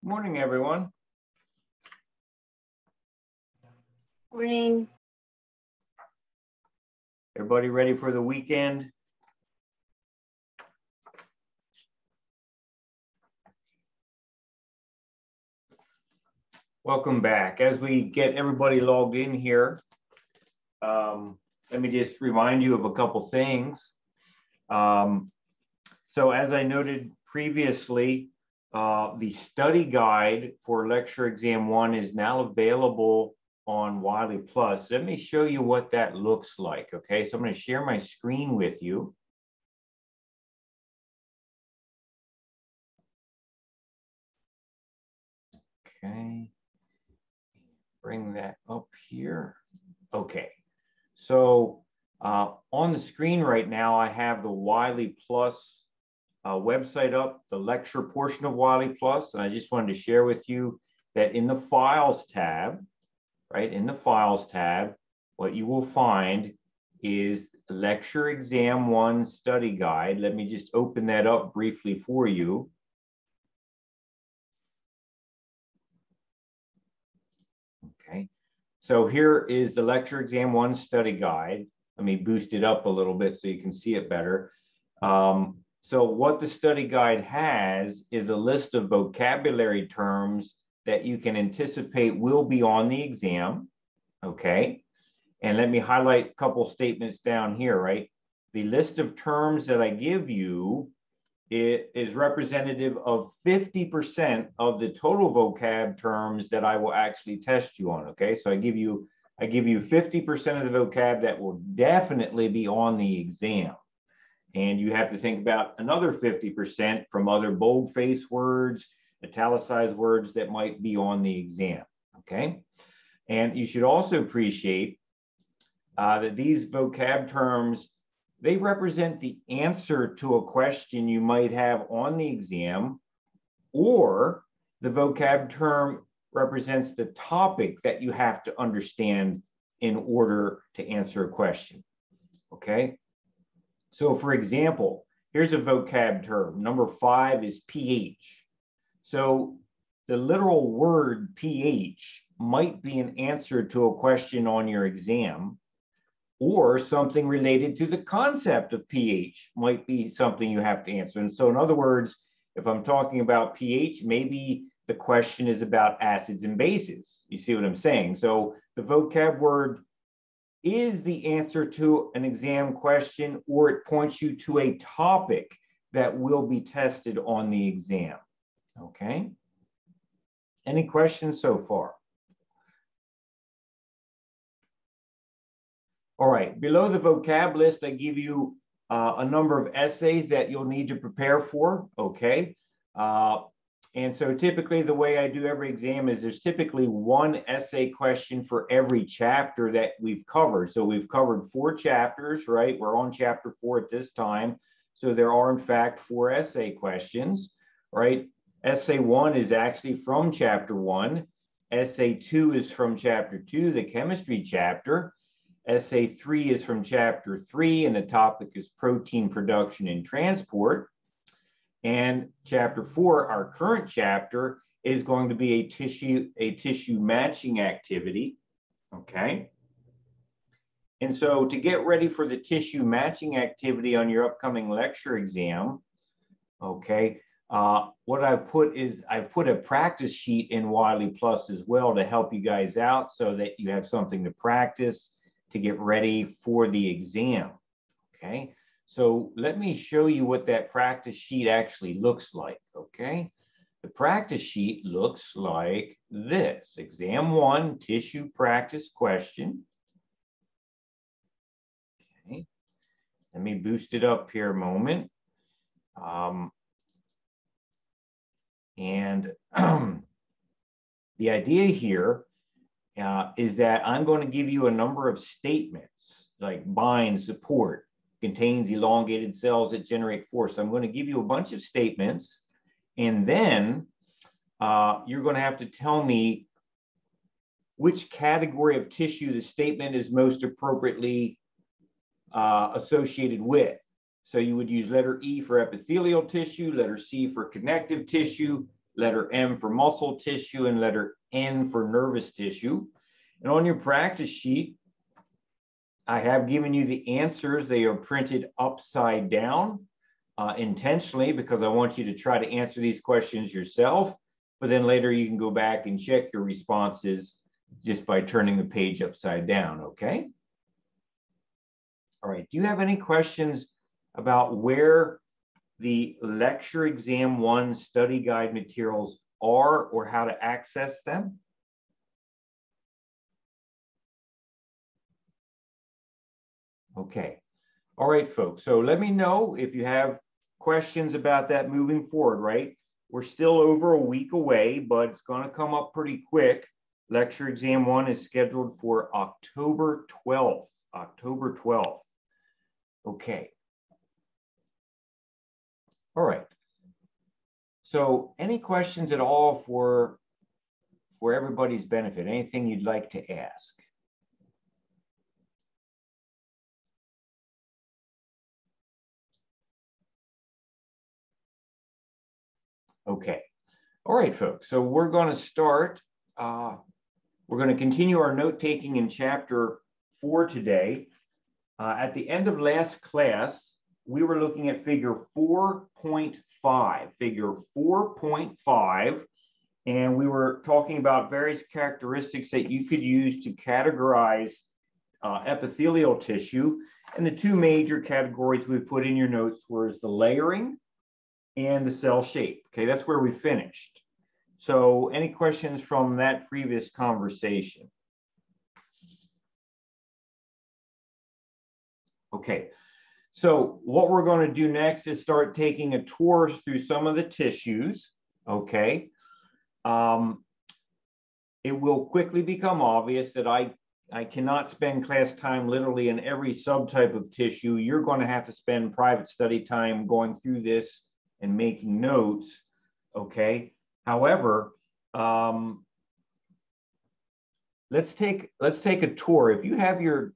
Morning, everyone. Morning. Everybody ready for the weekend? Welcome back. As we get everybody logged in here, let me just remind you of a couple things. So as I noted previously, the study guide for lecture exam 1 is now available on Wiley Plus. Let me show you what that looks like. Okay, so I'm going to share my screen with you. Okay, bring that up here. Okay, so on the screen right now, I have the Wiley Plus website up, the lecture portion of Wiley Plus, and I just wanted to share with you that in the Files tab, right, in the Files tab, what you will find is Lecture Exam 1 Study Guide. Let me just open that up briefly for you. Okay, so here is the Lecture Exam 1 Study Guide. Let me boost it up a little bit so you can see it better. So what the study guide has is a list of vocabulary terms that you can anticipate will be on the exam, okay? And let me highlight a couple statements down here, right? The list of terms that I give you, it is representative of 50% of the total vocab terms that I will actually test you on, okay? So I give you 50% of the vocab that will definitely be on the exam. And you have to think about another 50% from other boldface words, italicized words that might be on the exam, okay? And you should also appreciate that these vocab terms, they represent the answer to a question you might have on the exam, or the vocab term represents the topic that you have to understand in order to answer a question, okay? So for example, here's a vocab term. Number 5 is pH. So the literal word pH might be an answer to a question on your exam, or something related to the concept of pH might be something you have to answer. And so in other words, if I'm talking about pH, maybe the question is about acids and bases. You see what I'm saying? So the vocab word is the answer to an exam question, or it points you to a topic that will be tested on the exam, okay? Any questions so far? All right, below the vocab list, I give you a number of essays that you'll need to prepare for, okay? And so typically the way I do every exam is there's typically one essay question for every chapter that we've covered. So we've covered 4 chapters, right? We're on chapter 4 at this time. So there are in fact 4 essay questions, right? Essay 1 is actually from chapter 1. Essay 2 is from chapter 2, the chemistry chapter. Essay 3 is from chapter 3, and the topic is protein production and transport. And chapter 4, our current chapter, is going to be a tissue matching activity, okay? And so to get ready for the tissue matching activity on your upcoming lecture exam, okay, what I've put is I've put a practice sheet in Wiley Plus as well to help you guys out so that you have something to practice to get ready for the exam, okay? So let me show you what that practice sheet actually looks like, okay? The practice sheet looks like this. Exam 1, tissue practice question. Okay, let me boost it up here a moment. The idea here is that I'm going to give you a number of statements like bind, support, contains elongated cells that generate force. So I'm going to give you a bunch of statements, and then you're going to have to tell me which category of tissue the statement is most appropriately associated with. So you would use letter E for epithelial tissue, letter C for connective tissue, letter M for muscle tissue, and letter N for nervous tissue. And on your practice sheet, I have given you the answers. They are printed upside down intentionally because I want you to try to answer these questions yourself. But then later you can go back and check your responses just by turning the page upside down, okay? All right, do you have any questions about where the lecture exam 1 study guide materials are or how to access them? Okay, all right, folks. So let me know if you have questions about that moving forward, right? We're still over a week away, but it's going to come up pretty quick. Lecture exam 1 is scheduled for October 12th. October 12th. Okay. All right. So any questions at all for everybody's benefit? Anything you'd like to ask? Okay. All right, folks. So we're going to start. We're going to continue our note taking in chapter 4 today. At the end of last class, we were looking at figure 4.5. Figure 4.5. And we were talking about various characteristics that you could use to categorize epithelial tissue. And the two major categories we put in your notes were the layering and the cell shape. Okay, that's where we finished. So any questions from that previous conversation? Okay, so what we're going to do next is start taking a tour through some of the tissues, okay? It will quickly become obvious that I cannot spend class time literally in every subtype of tissue. You're going to have to spend private study time going through this and making notes, okay? However, let's take a tour. If you have your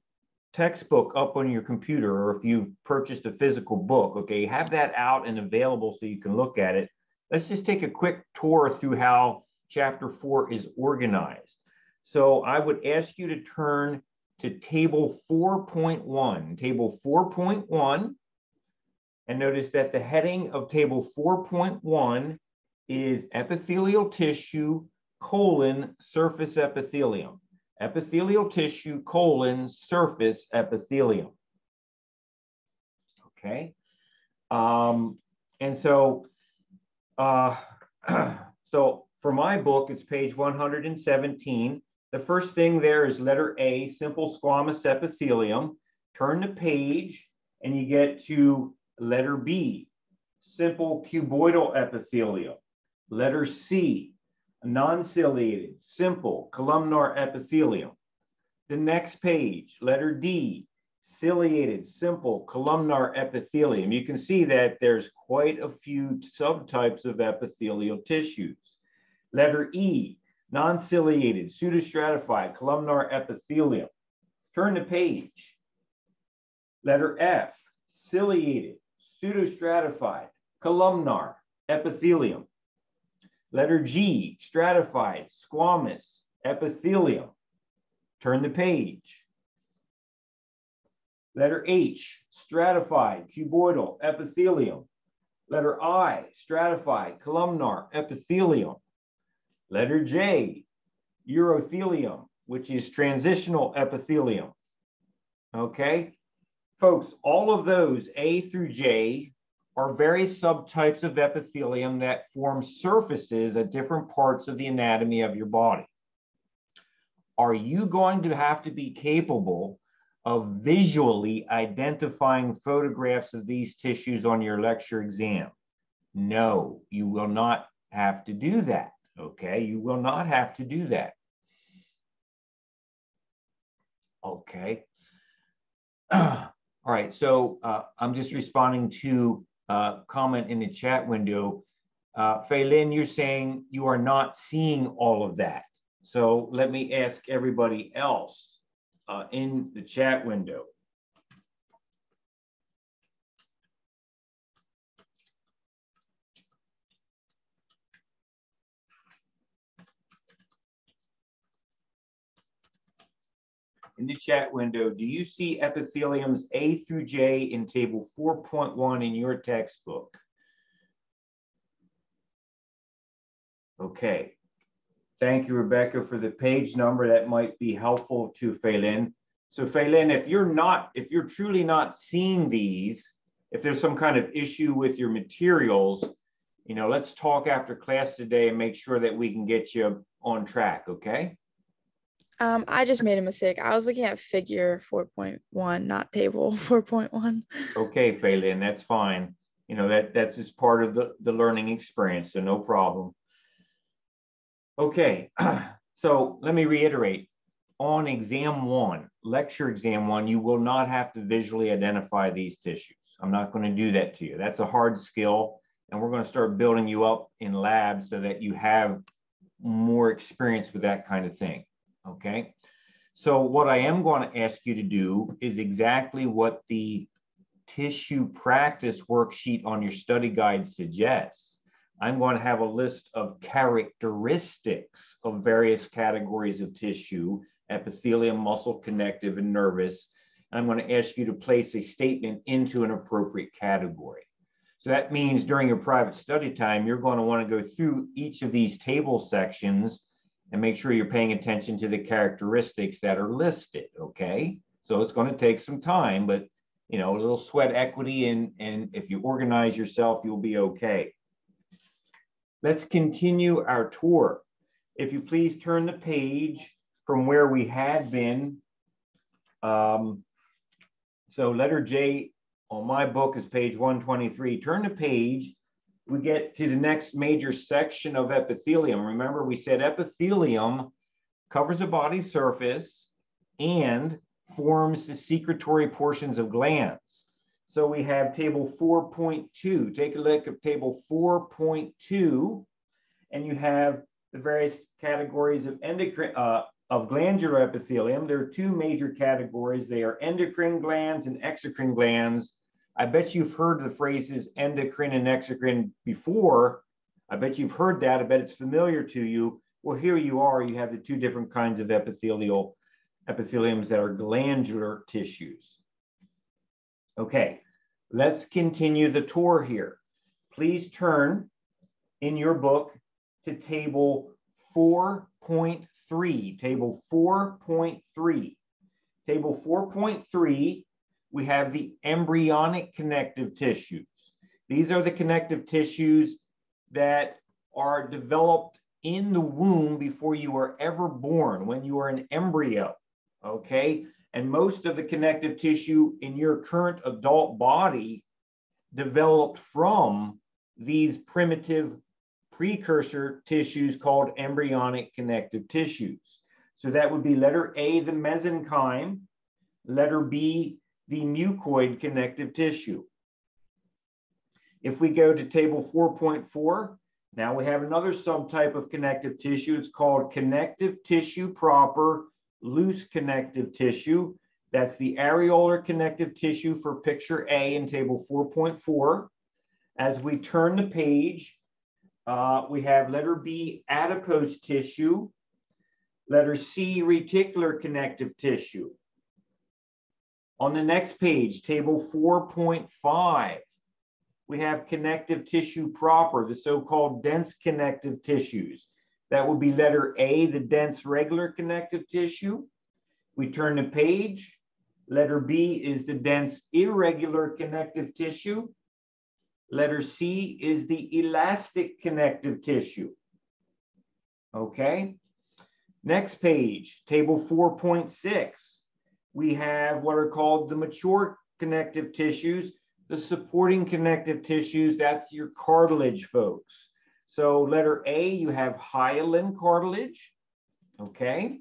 textbook up on your computer, or if you've purchased a physical book, okay, have that out and available so you can look at it. Let's just take a quick tour through how chapter 4 is organized. So I would ask you to turn to table 4.1. Table 4.1, and notice that the heading of table 4.1 is epithelial tissue, surface epithelium. Epithelial tissue, surface epithelium. Okay. And so, so for my book, it's page 117. The first thing there is letter A, simple squamous epithelium. Turn the page and you get to letter B, simple cuboidal epithelium. Letter C, non-ciliated, simple columnar epithelium. The next page, letter D, ciliated, simple columnar epithelium. You can see that there's quite a few subtypes of epithelial tissues. Letter E, non-ciliated, pseudostratified columnar epithelium. Turn the page. Letter F, ciliated, pseudostratified columnar epithelium. Letter G, stratified, squamous epithelium. Turn the page. Letter H, stratified, cuboidal epithelium. Letter I, stratified, columnar epithelium. Letter J, urothelium, which is transitional epithelium. Okay, folks, all of those A through J are various subtypes of epithelium that form surfaces at different parts of the anatomy of your body. Are you going to have to be capable of visually identifying photographs of these tissues on your lecture exam? No, you will not have to do that, okay? You will not have to do that. Okay. All right, so I'm just responding to comment in the chat window. Feilin, you're saying you are not seeing all of that. So let me ask everybody else in the chat window. In the chat window, do you see epitheliums A through J in table 4.1 in your textbook? Okay. Thank you, Rebecca, for the page number. That might be helpful to Feilin. So Feilin, if you're truly not seeing these, if there's some kind of issue with your materials, you know, let's talk after class today and make sure that we can get you on track, okay? I just made a mistake. I was looking at figure 4.1, not table 4.1. Okay, Feilin, that's fine. You know, that's just part of the learning experience, so no problem. Okay, so let me reiterate. On exam one, lecture exam one, you will not have to visually identify these tissues. I'm not going to do that to you. That's a hard skill, and we're going to start building you up in labs so that you have more experience with that kind of thing. Okay, so what I am going to ask you to do is exactly what the tissue practice worksheet on your study guide suggests. I'm going to have a list of characteristics of various categories of tissue, epithelium, muscle, connective, and nervous. I'm going to ask you to place a statement into an appropriate category. So that means during your private study time, you're going to want to go through each of these table sections and make sure you're paying attention to the characteristics that are listed, okay? So it's going to take some time, but you know, a little sweat equity, and if you organize yourself, you'll be okay. Let's continue our tour. If you please turn the page from where we had been. So letter J on my book is page 123. Turn the page. We get to the next major section of epithelium. Remember, we said epithelium covers the body surface and forms the secretory portions of glands. So we have table 4.2. Take a look at table 4.2, and you have the various categories of endocrine of glandular epithelium. There are two major categories. They are endocrine glands and exocrine glands. I bet you've heard the phrases endocrine and exocrine before. I bet you've heard that. I bet it's familiar to you. Well, here you are. You have the two different kinds of epitheliums that are glandular tissues. Okay, let's continue the tour here. Please turn in your book to table 4.3. Table 4.3. Table 4.3, we have the embryonic connective tissues. These are the connective tissues that are developed in the womb before you are ever born, when you are an embryo, okay? And most of the connective tissue in your current adult body developed from these primitive precursor tissues called embryonic connective tissues. So that would be letter A, the mesenchyme, letter B, the mucoid connective tissue. If we go to table 4.4, now we have another subtype of connective tissue. It's called connective tissue proper, loose connective tissue. That's the areolar connective tissue for picture A in table 4.4. As we turn the page, we have letter B, adipose tissue, letter C, reticular connective tissue. On the next page, table 4.5, we have connective tissue proper, the so-called dense connective tissues. That would be letter A, the dense regular connective tissue. We turn the page. Letter B is the dense irregular connective tissue. Letter C is the elastic connective tissue. Okay. Next page, table 4.6. We have what are called the mature connective tissues, the supporting connective tissues. That's your cartilage, folks. So letter A, you have hyaline cartilage. Okay.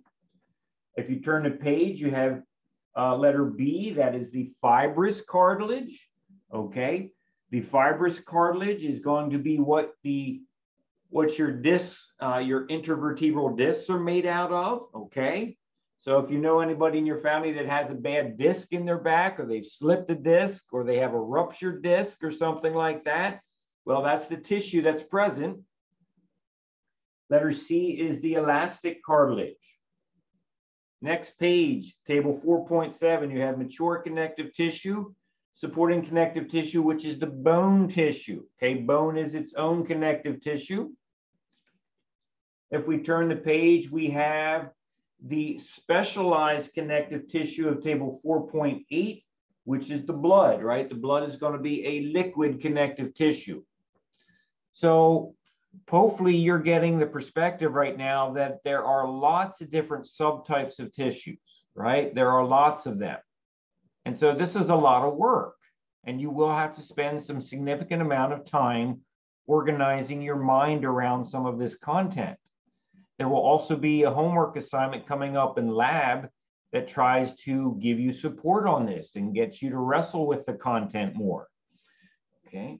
If you turn the page, you have letter B, that is the fibrous cartilage. Okay. The fibrous cartilage is going to be what your discs, your intervertebral discs are made out of, okay? So if you know anybody in your family that has a bad disc in their back, or they've slipped a disc, or they have a ruptured disc or something like that, well, that's the tissue that's present. Letter C is the elastic cartilage. Next page, table 4.7, you have mature connective tissue, supporting connective tissue, which is the bone tissue. Okay, bone is its own connective tissue. If we turn the page, we have the specialized connective tissue of table 4.8, which is the blood, right? The blood is going to be a liquid connective tissue. So hopefully you're getting the perspective right now that there are lots of different subtypes of tissues, right? There are lots of them. And so this is a lot of work, and you will have to spend some significant amount of time organizing your mind around some of this content. There will also be a homework assignment coming up in lab that tries to give you support on this and gets you to wrestle with the content more. Okay.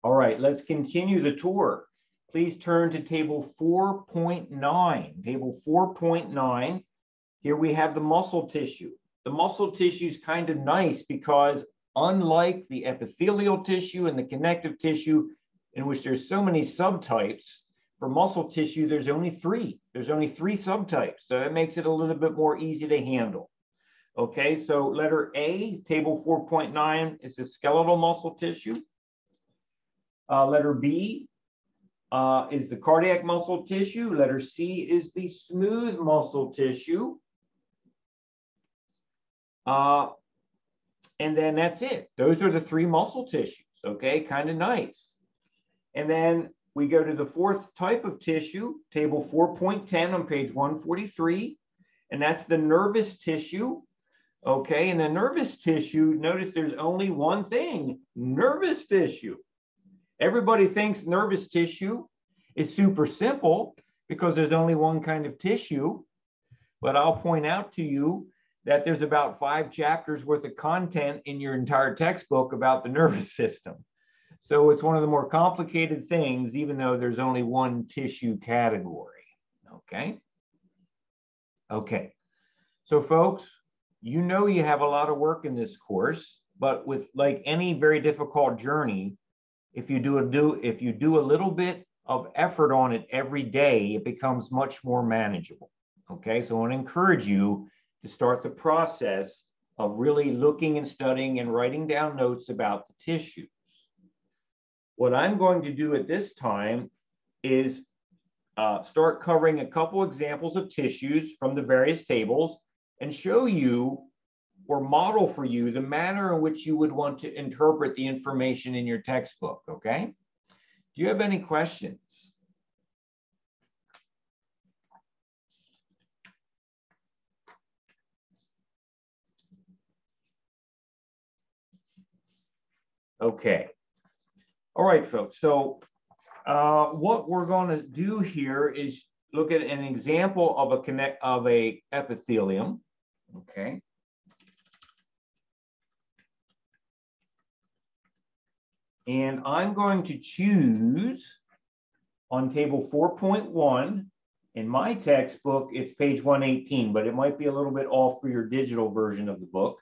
All right, let's continue the tour. Please turn to table 4.9. Table 4.9, here we have the muscle tissue. The muscle tissue is kind of nice because unlike the epithelial tissue and the connective tissue, in which there's so many subtypes, for muscle tissue, there's only three. There's only three subtypes. So that makes it a little bit more easy to handle. Okay, so letter A, table 4.9 is the skeletal muscle tissue. Letter B is the cardiac muscle tissue. Letter C is the smooth muscle tissue. And then that's it. Those are the three muscle tissues, okay? Kind of nice. And then we go to the fourth type of tissue, table 4.10 on page 143, and that's the nervous tissue, okay? And the nervous tissue, notice there's only one thing, nervous tissue. Everybody thinks nervous tissue is super simple because there's only one kind of tissue, but I'll point out to you that there's about 5 chapters worth of content in your entire textbook about the nervous system. So it's one of the more complicated things, even though there's only one tissue category, okay? Okay, so folks, you know you have a lot of work in this course, but with like any very difficult journey, if you do a little bit of effort on it every day, it becomes much more manageable, okay? So I want to encourage you to start the process of really looking and studying and writing down notes about the tissues. What I'm going to do at this time is start covering a couple examples of tissues from the various tables and show you or model for you the manner in which you would want to interpret the information in your textbook, okay? Do you have any questions? Okay. All right, folks. So what we're going to do here is look at an example of a epithelium, okay? And I'm going to choose on table 4.1. In my textbook, it's page 118, but it might be a little bit off for your digital version of the book.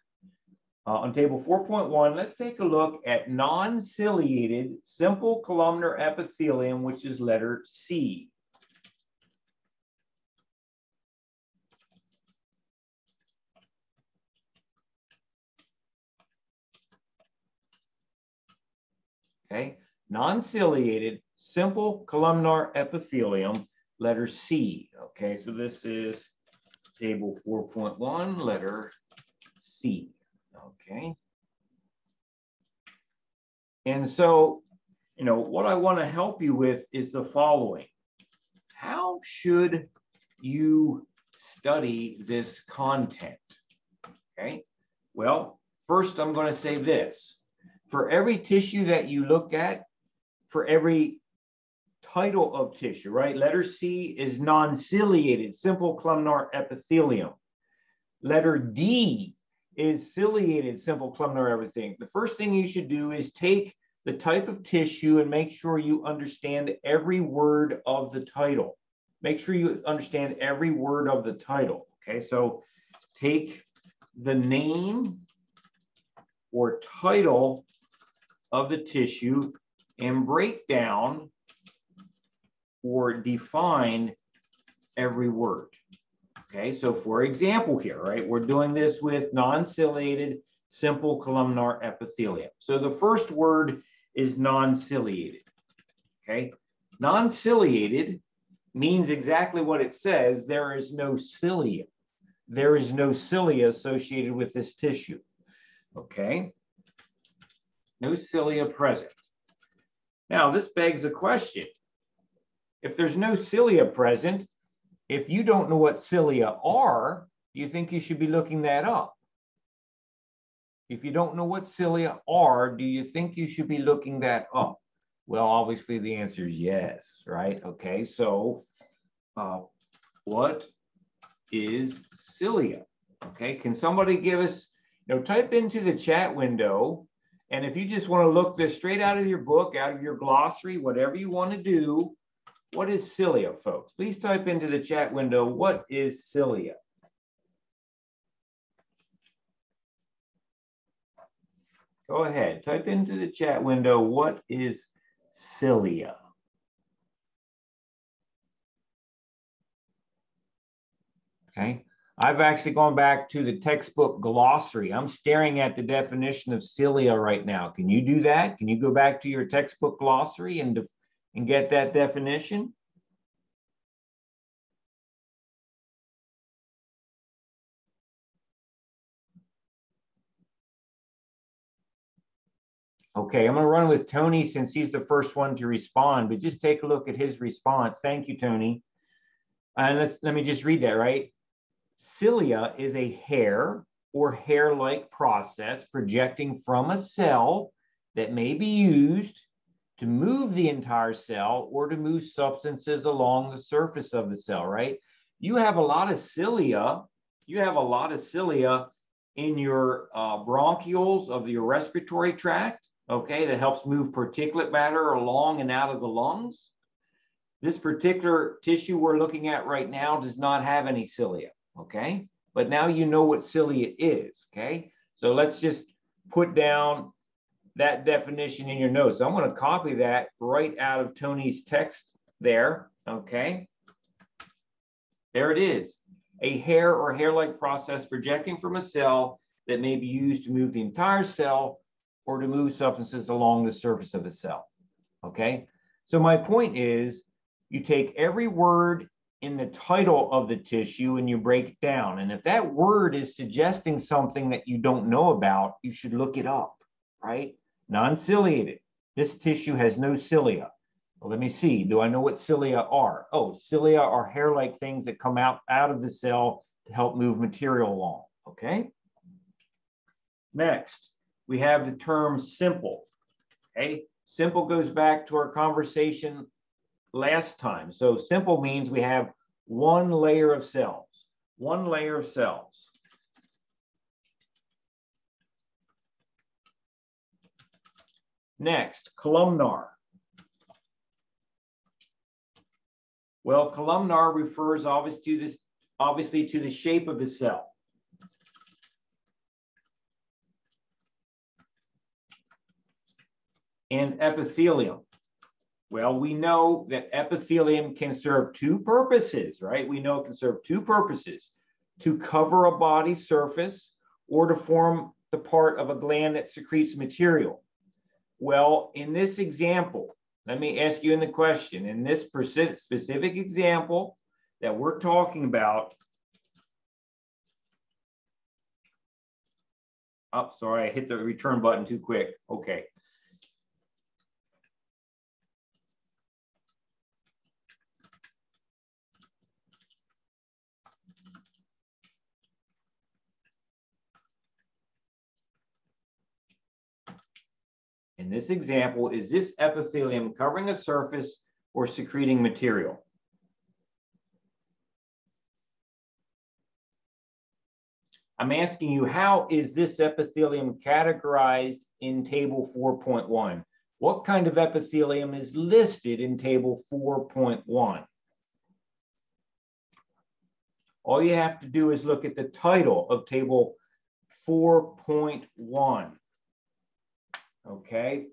On table 4.1, let's take a look at non-ciliated simple columnar epithelium, which is letter C. Okay, non-ciliated simple columnar epithelium, letter C. Okay, so this is table 4.1, letter C. Okay. And so, you know, what I want to help you with is the following. How should you study this content? Okay. Well, first I'm going to say this. For every tissue that you look at, for every title of tissue, right? Letter C is non-ciliated, simple columnar epithelium. Letter D is ciliated simple columnar everything, the first thing you should do is take the type of tissue and make sure you understand every word of the title. Make sure you understand every word of the title. Okay, so take the name or title of the tissue and break down or define every word. Okay, so for example here, right, we're doing this with non-ciliated simple columnar epithelium. So the first word is non-ciliated. Okay, non-ciliated means exactly what it says. There is no cilia. There is no cilia associated with this tissue. Okay, no cilia present. Now this begs a question. If there's no cilia present, if you don't know what cilia are, you think you should be looking that up? If you don't know what cilia are, do you think you should be looking that up? Well, obviously the answer is yes, right? Okay, so what is cilia? Okay, can somebody give us, type into the chat window, and if you just want to look this straight out of your book, out of your glossary, whatever you want to do, what is cilia, folks? Please type into the chat window, what is cilia? Go ahead, type into the chat window, what is cilia? Okay, I've actually gone back to the textbook glossary. I'm staring at the definition of cilia right now. Can you do that? Can you go back to your textbook glossary and get that definition? Okay, I'm going to run with Tony since he's the first one to respond, but just take a look at his response. Thank you, Tony. And let me just read that, right? Cilia is a hair or hair-like process projecting from a cell that may be used to move the entire cell or to move substances along the surface of the cell, right? You have a lot of cilia. You have a lot of cilia in your bronchioles of your respiratory tract, okay, that helps move particulate matter along and out of the lungs. This particular tissue we're looking at right now does not have any cilia, okay? But now you know what cilia is, okay? So let's just put down that definition in your notes. I'm going to copy that right out of Tony's text there, okay? There it is. A hair or hair-like process projecting from a cell that may be used to move the entire cell or to move substances along the surface of the cell, okay? So my point is, you take every word in the title of the tissue and you break it down. And if that word is suggesting something that you don't know about, you should look it up, right? Non-ciliated. This tissue has no cilia. Well, let me see. Do I know what cilia are? Oh, cilia are hair-like things that come out of the cell to help move material along, okay? Next, we have the term simple, okay? Simple goes back to our conversation last time. So simple means we have one layer of cells, one layer of cells. Next, columnar. Well, columnar refers obviously to the shape of the cell. And epithelium. Well, we know that epithelium can serve two purposes, right? We know it can serve two purposes: to cover a body surface or to form the part of a gland that secretes material. Well, in this example, let me ask you in the question, in this specific example that we're talking about, oh, sorry, I hit the return button too quick. Okay. In this example, is this epithelium covering a surface or secreting material? I'm asking you, how is this epithelium categorized in table 4.1? What kind of epithelium is listed in table 4.1? All you have to do is look at the title of table 4.1. Okay.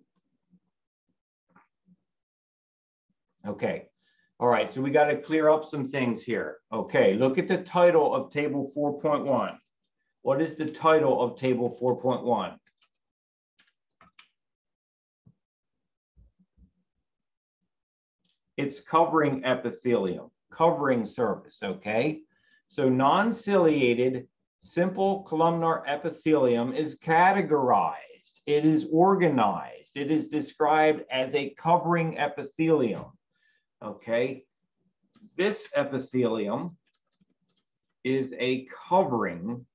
Okay. All right. So we got to clear up some things here. Okay. Look at the title of table 4.1. What is the title of table 4.1? It's covering epithelium, covering surface. Okay. So non-ciliated simple columnar epithelium is categorized. It is organized. It is described as a covering epithelium. Okay. This epithelium is a covering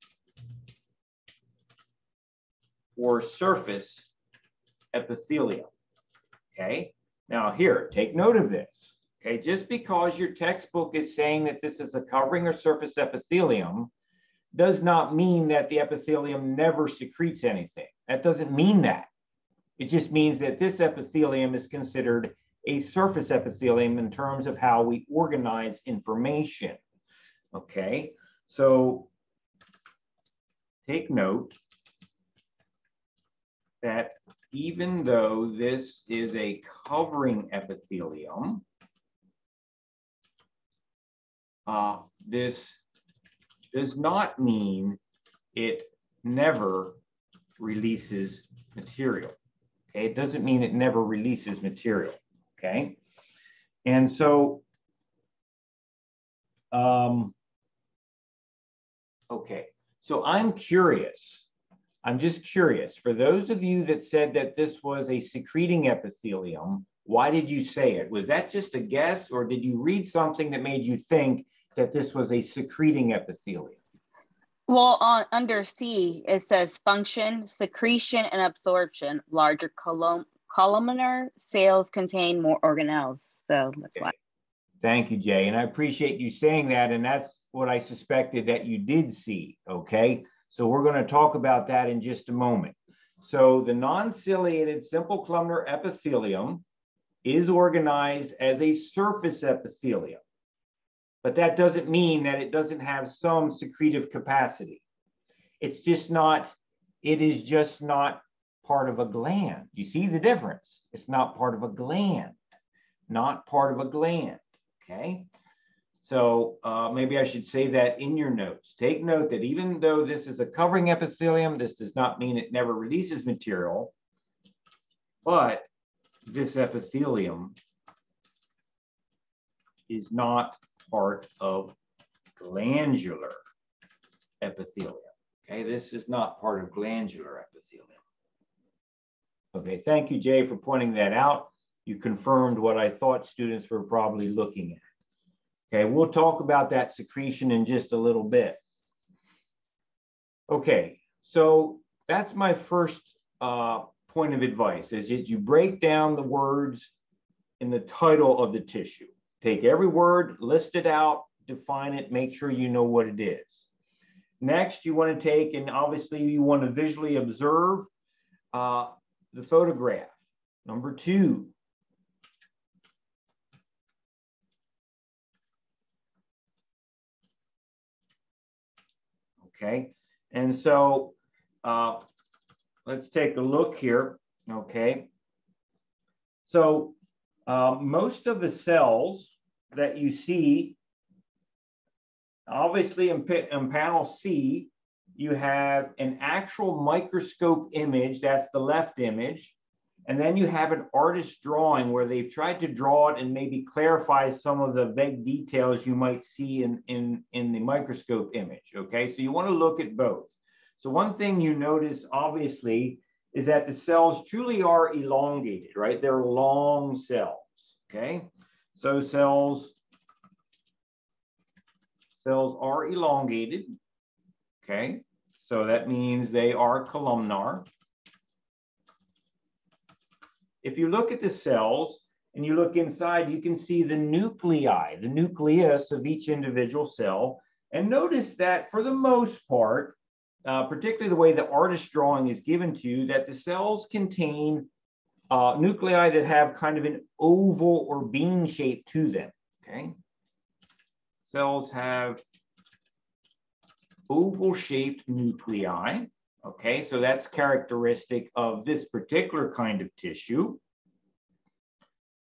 or surface epithelium. Okay. Now here, take note of this. Okay, just because your textbook is saying that this is a covering or surface epithelium does not mean that the epithelium never secretes anything. That doesn't mean that. It just means that this epithelium is considered a surface epithelium in terms of how we organize information. Okay, so take note that even though this is a covering epithelium, this does not mean it never releases material. Okay, it doesn't mean it never releases material. Okay, and so, okay, so I'm curious. I'm just curious. For those of you that said that this was a secreting epithelium, why did you say it? Was that just a guess, or did you read something that made you think that this was a secreting epithelium? Well, under C, it says function, secretion, and absorption. Larger columnar cells contain more organelles. So that's why. Thank you, Jay. And I appreciate you saying that. And that's what I suspected that you did see. Okay. So we're going to talk about that in just a moment. So the non-ciliated simple columnar epithelium is organized as a surface epithelium. But that doesn't mean that it doesn't have some secretive capacity. It's just not, it is just not part of a gland. You see the difference? It's not part of a gland, not part of a gland, okay? So maybe I should say that in your notes. Take note that even though this is a covering epithelium, this does not mean it never releases material, but this epithelium is not part of glandular epithelium. Okay, this is not part of glandular epithelium. Okay, thank you, Jay, for pointing that out. You confirmed what I thought students were probably looking at. Okay, we'll talk about that secretion in just a little bit. Okay, so that's my first point of advice, is that you break down the words in the title of the tissue. Take every word, list it out, define it, make sure you know what it is. Next, you want to take, and obviously you want to visually observe the photograph. Number 2. Okay, and so let's take a look here. Okay, so most of the cells that you see, obviously in panel C, you have an actual microscope image, that's the left image, and then you have an artist's drawing where they've tried to draw it and maybe clarify some of the vague details you might see in the microscope image, okay? So you want to look at both. So one thing you notice, obviously, is that the cells truly are elongated, right? They're long cells, okay? So cells are elongated, okay? So that means they are columnar. If you look at the cells and you look inside, you can see the nuclei, the nucleus of each individual cell. And notice that for the most part, particularly the way the artist drawing is given to you, that the cells contain nuclei that have kind of an oval or bean shape to them, okay? Cells have oval-shaped nuclei, okay? So that's characteristic of this particular kind of tissue,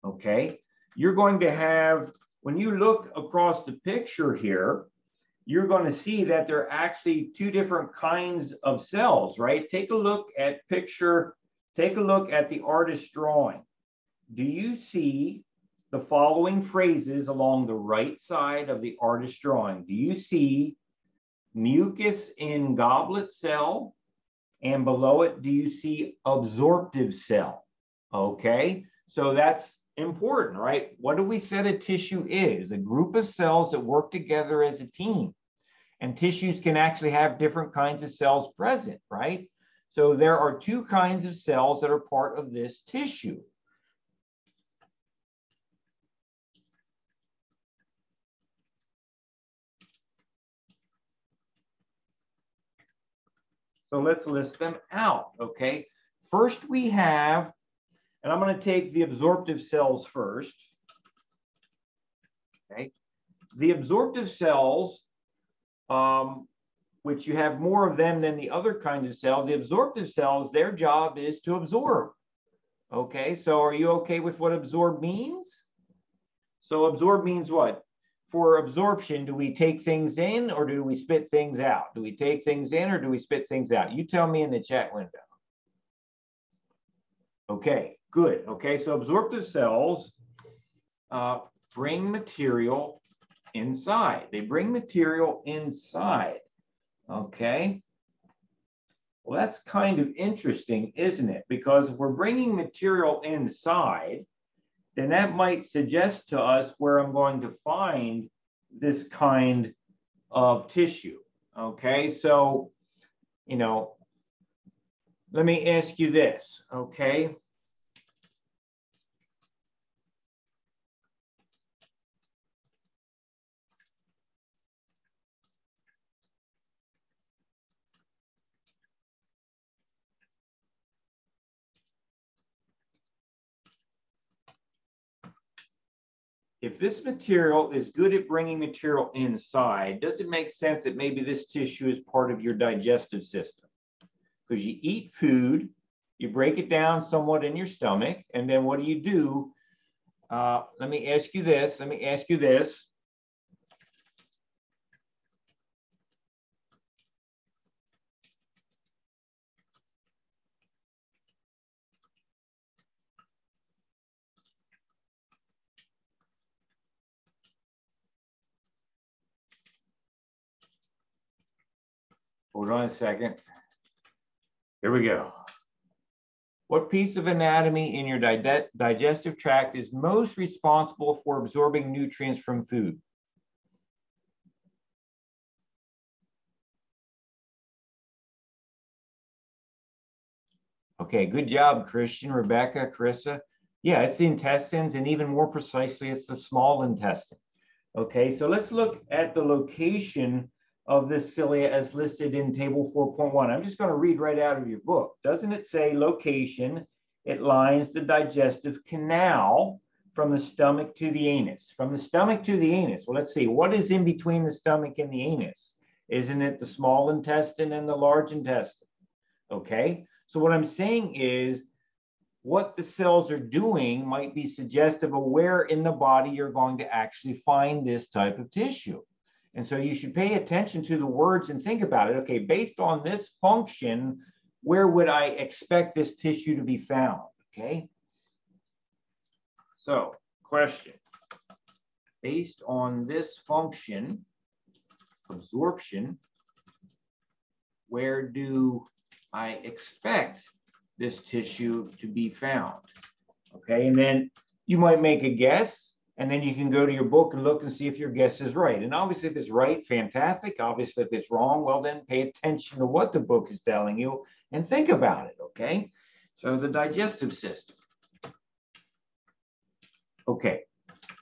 okay? You're going to have, when you look across the picture here, you're going to see that there are actually two different kinds of cells, right? Take a look at the artist drawing. Do you see the following phrases along the right side of the artist drawing? Do you see mucus in goblet cell? And below it, do you see absorptive cell? Okay, so that's important, right? What do we said a tissue is? A group of cells that work together as a team. And tissues can actually have different kinds of cells present, right? So there are two kinds of cells that are part of this tissue. So let's list them out, okay? First we have, and I'm going to take the absorptive cells first, okay? The absorptive cells, which you have more of them than the other kinds of cells, the absorptive cells, their job is to absorb, okay? So are you okay with what absorb means? So absorb means what? For absorption, do we take things in or do we spit things out? Do we take things in or do we spit things out? You tell me in the chat window. Okay, good. Okay, so absorptive cells bring material inside. They bring material inside. Okay. Well, that's kind of interesting, isn't it? Because if we're bringing material inside, then that might suggest to us where I'm going to find this kind of tissue. Okay, so, you know, let me ask you this, okay? If this material is good at bringing material inside, does it make sense that maybe this tissue is part of your digestive system? Because you eat food, you break it down somewhat in your stomach, and then what do? Let me ask you this. Hold on a second. Here we go. What piece of anatomy in your digestive tract is most responsible for absorbing nutrients from food? Okay, good job, Christian, Rebecca, Carissa. Yeah, it's the intestines, and even more precisely, it's the small intestine. Okay, so let's look at the location of this cilia as listed in table 4.1. I'm just going to read right out of your book. Doesn't it say location? It lines the digestive canal from the stomach to the anus. From the stomach to the anus. Well, let's see. What is in between the stomach and the anus? Isn't it the small intestine and the large intestine? Okay, so what I'm saying is what the cells are doing might be suggestive of where in the body you're going to actually find this type of tissue. And so you should pay attention to the words and think about it. Okay, based on this function, where would I expect this tissue to be found? Okay. So, question. Based on this function, absorption, where do I expect this tissue to be found? Okay, and then you might make a guess, and then you can go to your book and look and see if your guess is right. And obviously, if it's right, fantastic. Obviously, if it's wrong, well, then pay attention to what the book is telling you and think about it, okay? So the digestive system. Okay,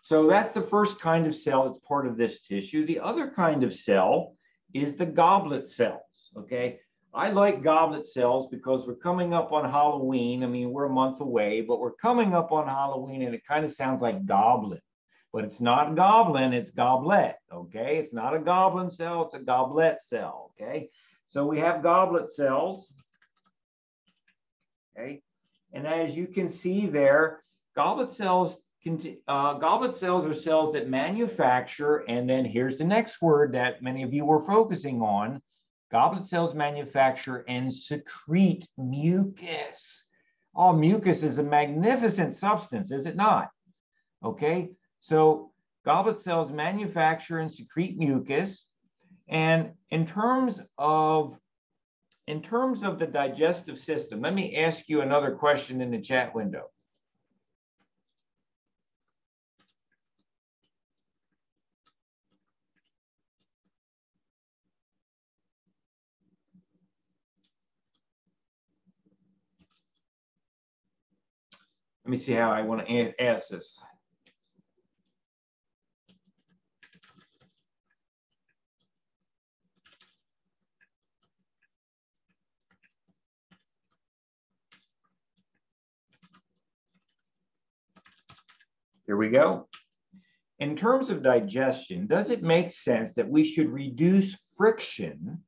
so that's the first kind of cell that's part of this tissue. The other kind of cell is the goblet cells, okay? I like goblet cells because we're coming up on Halloween. I mean, we're a month away, but we're coming up on Halloween and it kind of sounds like goblin, but it's not goblin, it's goblet, okay? It's not a goblin cell, it's a goblet cell, okay? So we have goblet cells, okay? And as you can see there, goblet cells are cells that manufacture, and then here's the next word that many of you were focusing on. Goblet cells manufacture and secrete mucus. Oh, mucus is a magnificent substance, is it not? Okay, so goblet cells manufacture and secrete mucus. And in terms of the digestive system, let me ask you another question in the chat window. Let me see how I want to ask this. Here we go. In terms of digestion, does it make sense that we should reduce friction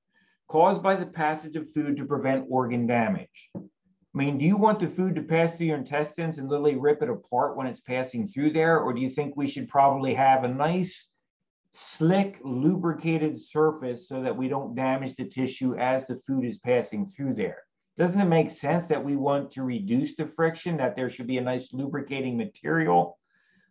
caused by the passage of food to prevent organ damage? I mean, do you want the food to pass through your intestines and literally rip it apart when it's passing through there? Or do you think we should probably have a nice, slick, lubricated surface so that we don't damage the tissue as the food is passing through there? Doesn't it make sense that we want to reduce the friction, that there should be a nice lubricating material?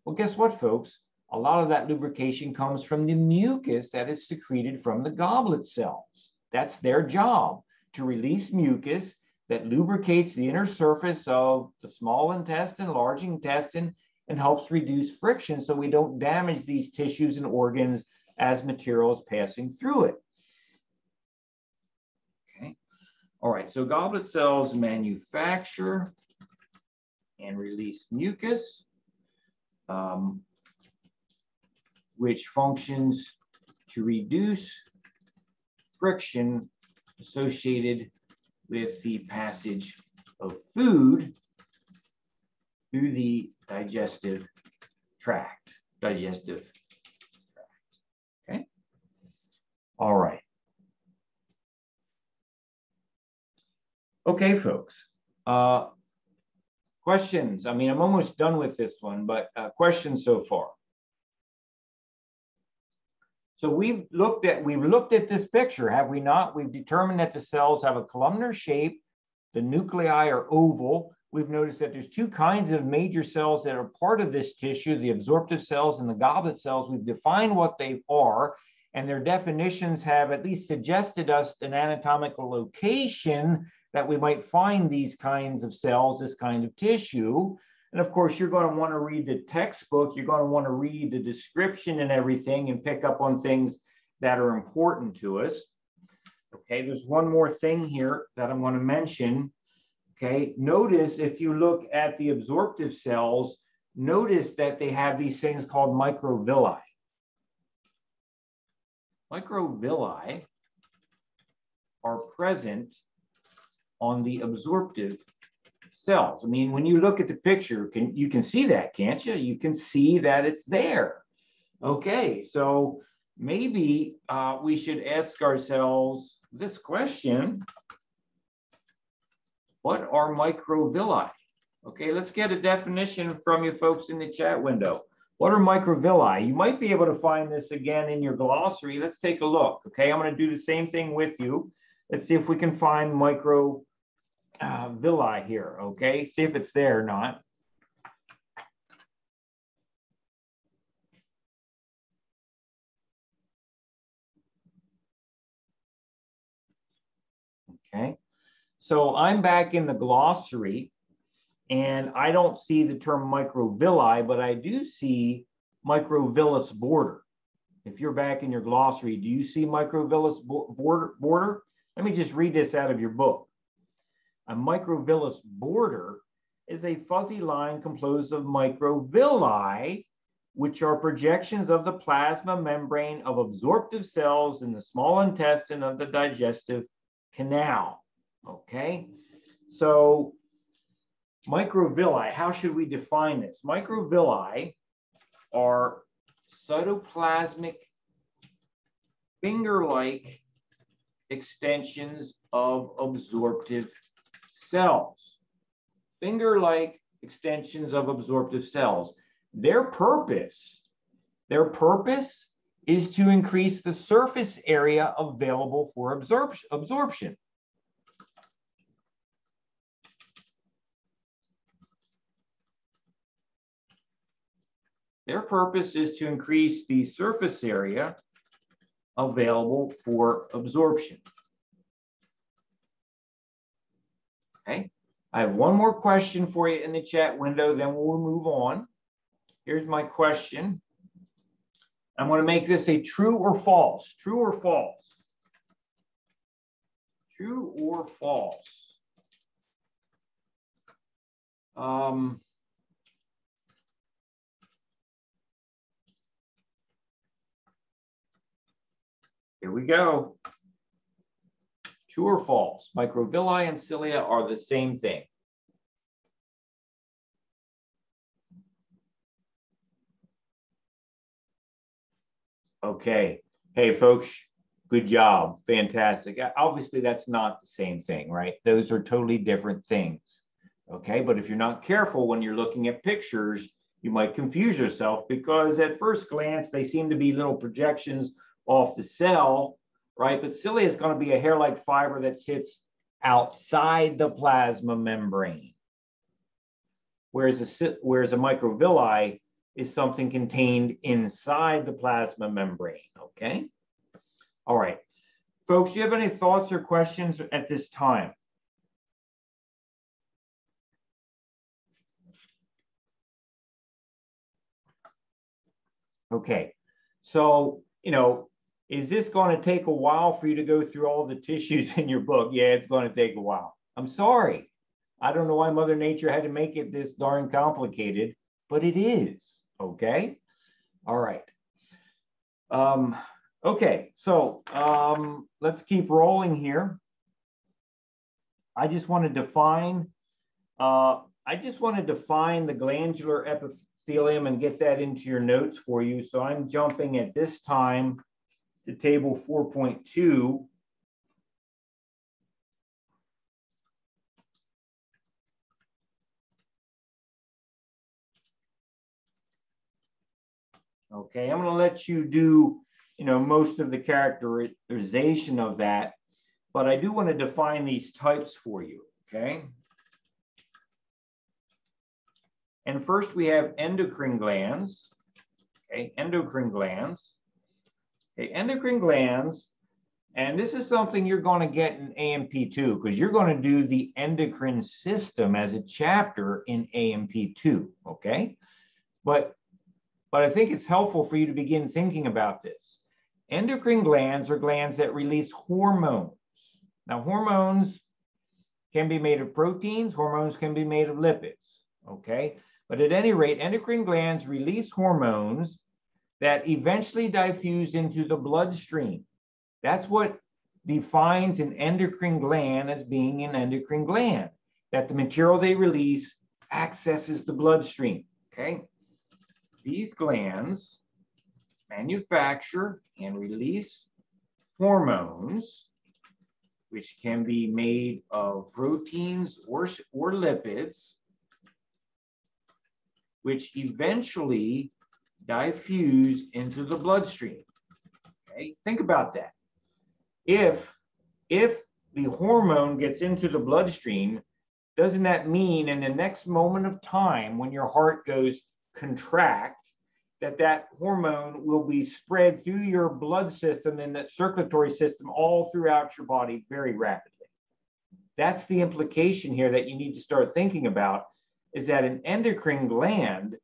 Well, guess what, folks? A lot of that lubrication comes from the mucus that is secreted from the goblet cells. That's their job, to release mucus that lubricates the inner surface of the small intestine, large intestine, and helps reduce friction so we don't damage these tissues and organs as material is passing through it. Okay. All right, so goblet cells manufacture and release mucus, which functions to reduce friction associated with the passage of food through the digestive tract. Okay. All right. Okay, folks. Questions? I mean, I'm almost done with this one, but questions so far? So we've looked at this picture, have we not? We've determined that the cells have a columnar shape. The nuclei are oval. We've noticed that there's two kinds of major cells that are part of this tissue, the absorptive cells and the goblet cells. We've defined what they are, and their definitions have at least suggested us an anatomical location that we might find these kinds of cells, this kind of tissue. And of course, you're going to want to read the textbook. You're going to want to read the description and everything and pick up on things that are important to us. Okay, there's one more thing here that I'm going to mention. Okay, notice if you look at the absorptive cells, notice that they have these things called microvilli. Microvilli are present on the absorptive cells. I mean, when you look at the picture, you can see that, can't you? You can see that it's there. Okay, so maybe we should ask ourselves this question: what are microvilli? Okay, let's get a definition from you folks in the chat window. What are microvilli? You might be able to find this again in your glossary. Let's take a look. Okay, I'm going to do the same thing with you. Let's see if we can find microvilli here. Okay, see if it's there or not. Okay, so I'm back in the glossary and I don't see the term microvilli, but I do see microvillus border. If you're back in your glossary, do you see microvillus border? Let me just read this out of your book. A microvillus border is a fuzzy line composed of microvilli which are projections of the plasma membrane of absorptive cells in the small intestine of the digestive canal. Okay, so microvilli, how should we define this? Microvilli are cytoplasmic finger-like extensions of absorptive cells. Finger-like extensions of absorptive cells. Their purpose is to increase the surface area available for absorption. Their purpose is to increase the surface area available for absorption. Okay, I have one more question for you in the chat window, then we'll move on. Here's my question. I'm going to make this a true or false. True or false? True or false? Here we go. True or false? Microvilli and cilia are the same thing. Okay. Hey, folks, good job. Fantastic. Obviously, that's not the same thing, right? Those are totally different things. Okay. But if you're not careful when you're looking at pictures, you might confuse yourself because at first glance, they seem to be little projections off the cell, right? But cilia is going to be a hair-like fiber that sits outside the plasma membrane. Whereas a microvilli is something contained inside the plasma membrane, okay? All right. Folks, do you have any thoughts or questions at this time? Okay, so, is this going to take a while for you to go through all the tissues in your book? Yeah, it's going to take a while. I'm sorry. I don't know why Mother Nature had to make it this darn complicated, but it is, okay? All right. Okay, so let's keep rolling here. I just want to define the glandular epithelium and get that into your notes for you. So I'm jumping at this time to table 4.2. Okay, I'm going to let you do, most of the characterization of that, but I do want to define these types for you, okay? And first we have endocrine glands, okay, endocrine glands. Okay, endocrine glands, and this is something you're going to get in AMP2 because you're going to do the endocrine system as a chapter in AMP2, okay? But I think it's helpful for you to begin thinking about this. Endocrine glands are glands that release hormones. Now, hormones can be made of proteins, hormones can be made of lipids, okay? But at any rate, endocrine glands release hormones that eventually diffuse into the bloodstream. That's what defines an endocrine gland as being an endocrine gland, that the material they release accesses the bloodstream, okay? These glands manufacture and release hormones, which can be made of proteins or lipids, which eventually diffuse into the bloodstream. Okay, think about that. If the hormone gets into the bloodstream, doesn't that mean in the next moment of time when your heart goes contract, that hormone will be spread through your blood system and that circulatory system all throughout your body very rapidly? That's the implication here that you need to start thinking about, is that an endocrine gland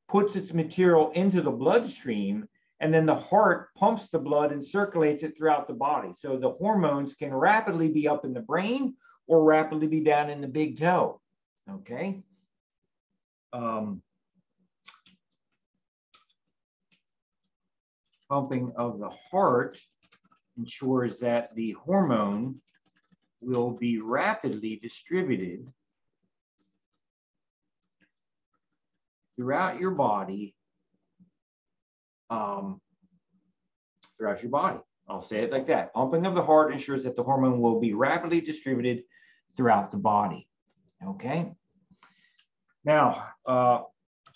puts its material into the bloodstream, and then the heart pumps the blood and circulates it throughout the body. So the hormones can rapidly be up in the brain or rapidly be down in the big toe, okay? pumping of the heart ensures that the hormone will be rapidly distributed throughout your body. I'll say it like that. Pumping of the heart ensures that the hormone will be rapidly distributed throughout the body. Okay. Now,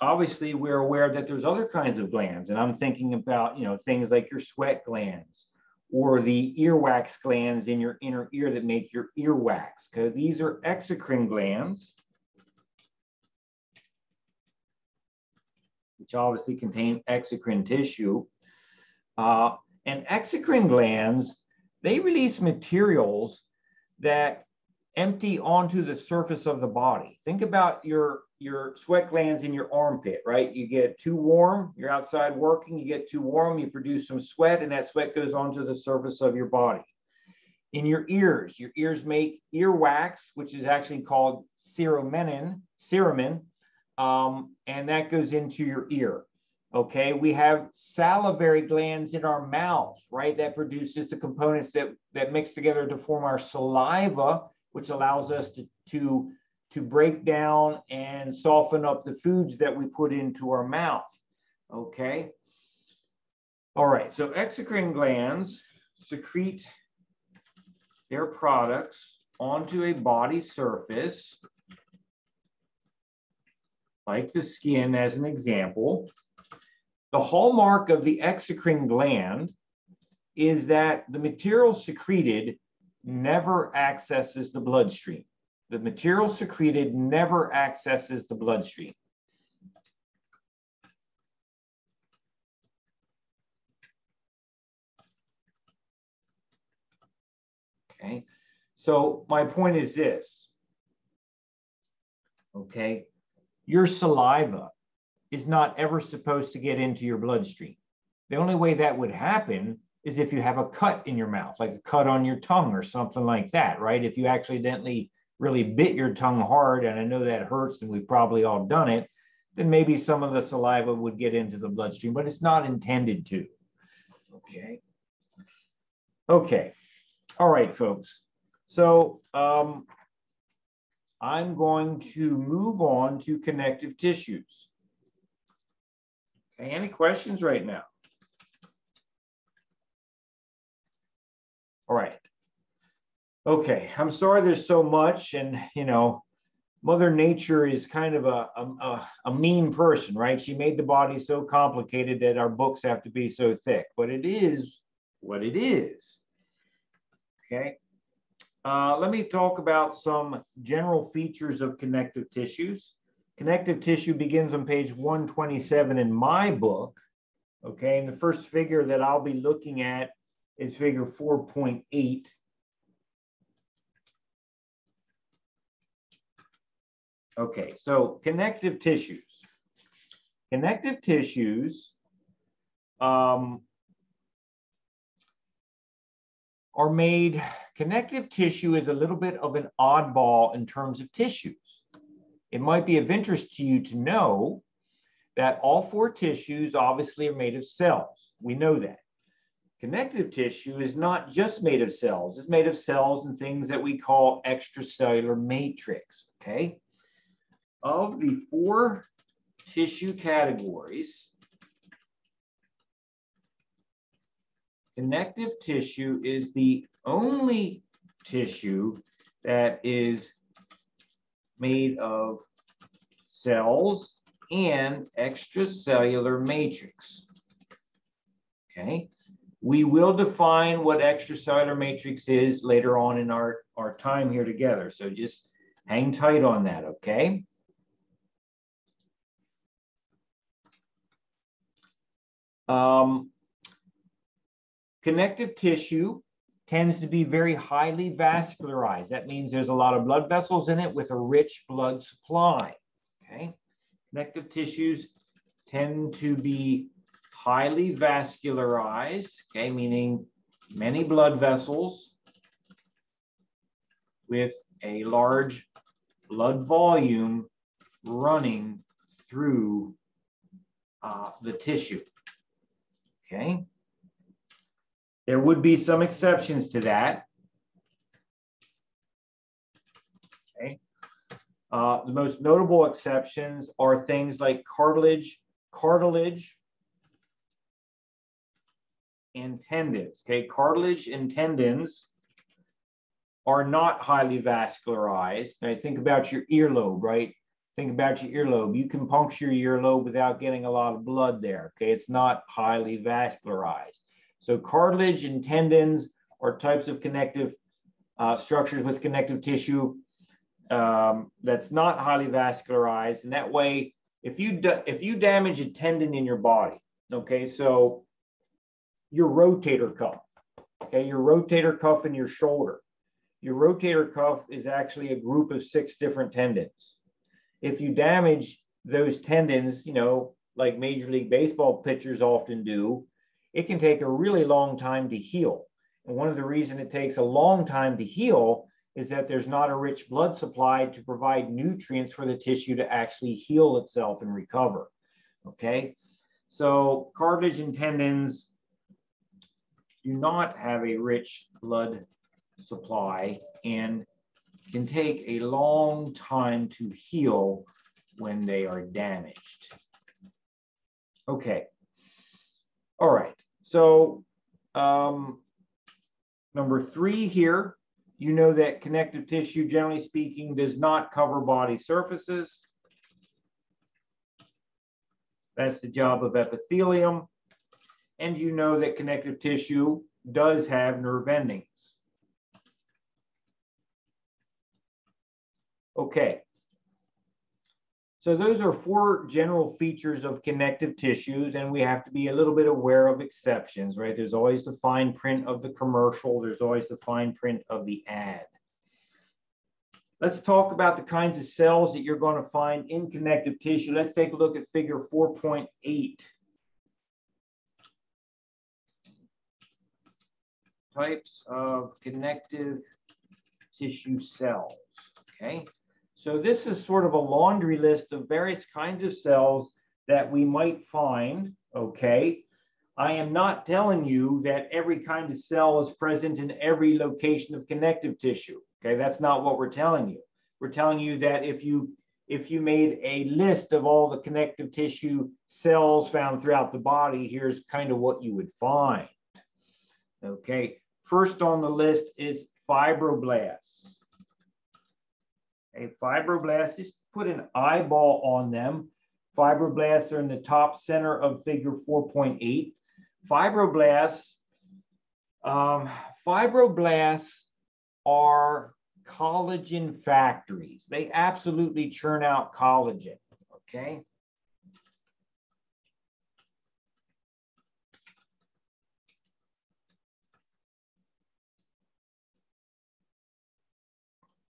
obviously, we're aware that there's other kinds of glands, and I'm thinking about, things like your sweat glands or the earwax glands in your inner ear that make your earwax. Okay, these are exocrine glands, which obviously contain exocrine tissue. And exocrine glands, they release materials that empty onto the surface of the body. Think about your sweat glands in your armpit, right? You get too warm, you're outside working, you get too warm, you produce some sweat, and that sweat goes onto the surface of your body. In your ears make earwax, which is actually called cerumen, and that goes into your ear. Okay, we have salivary glands in our mouth, right? That produces the components that mix together to form our saliva, which allows us to break down and soften up the foods that we put into our mouth. Okay. All right, so exocrine glands secrete their products onto a body surface, like the skin as an example. The hallmark of the exocrine gland is that the material secreted never accesses the bloodstream. The material secreted never accesses the bloodstream. Okay, so my point is this. Okay, your saliva is not ever supposed to get into your bloodstream. The only way that would happen is if you have a cut in your mouth, like a cut on your tongue or something like that, right? If you accidentally really bit your tongue hard, and I know that hurts, and we've probably all done it, then maybe some of the saliva would get into the bloodstream, but it's not intended to. Okay. Okay. All right, folks. So I'm going to move on to connective tissues. Okay, any questions right now? All right. Okay, I'm sorry there's so much, and Mother Nature is kind of a mean person, right? She made the body so complicated that our books have to be so thick, but it is what it is. Okay. Let me talk about some general features of connective tissues. Connective tissue begins on page 127 in my book. Okay, and the first figure that I'll be looking at is figure 4.8. Okay, so connective tissues. Connective tissues are made, connective tissue is a little bit of an oddball in terms of tissues. It might be of interest to you to know that all four tissues obviously are made of cells. We know that. Connective tissue is not just made of cells. It's made of cells and things that we call extracellular matrix, okay? Of the four tissue categories, connective tissue is the only tissue that is made of cells and extracellular matrix. Okay, we will define what extracellular matrix is later on in our time here together. So just hang tight on that, okay? Connective tissue tends to be very highly vascularized. That means there's a lot of blood vessels in it with a rich blood supply. Okay, connective tissues tend to be highly vascularized, okay, meaning many blood vessels with a large blood volume running through the tissue. Okay, There would be some exceptions to that. Okay. The most notable exceptions are things like cartilage, and tendons. Okay, cartilage and tendons are not highly vascularized. Now, think about your earlobe, right? Think about your earlobe. You can puncture your earlobe without getting a lot of blood there. Okay, it's not highly vascularized. So cartilage and tendons are types of connective structures with connective tissue that's not highly vascularized. And that way, if you damage a tendon in your body, okay, so your rotator cuff, okay, your rotator cuff in your shoulder. Your rotator cuff is actually a group of 6 different tendons. If you damage those tendons, you know, like Major League Baseball pitchers often do, it can take a really long time to heal. And one of the reasons it takes a long time to heal is that there's not a rich blood supply to provide nutrients for the tissue to actually heal itself and recover. Okay, so cartilage and tendons do not have a rich blood supply and can take a long time to heal when they are damaged. Okay, all right, so number 3 here, you know that connective tissue, generally speaking, does not cover body surfaces. That's the job of epithelium. And you know that connective tissue does have nerve endings. Okay. So those are 4 general features of connective tissues, and we have to be a little bit aware of exceptions, right? There's always the fine print of the commercial. There's always the fine print of the ad. Let's talk about the kinds of cells that you're going to find in connective tissue. Let's take a look at figure 4.8. Types of connective tissue cells, okay? So this is sort of a laundry list of various kinds of cells that we might find, okay? I am not telling you that every kind of cell is present in every location of connective tissue, okay? That's not what we're telling you. We're telling you that if you made a list of all the connective tissue cells found throughout the body, here's kind of what you would find, okay? First on the list is fibroblasts. Fibroblasts, just put an eyeball on them. Fibroblasts are in the top center of figure 4.8. Fibroblasts are collagen factories. They absolutely churn out collagen, okay?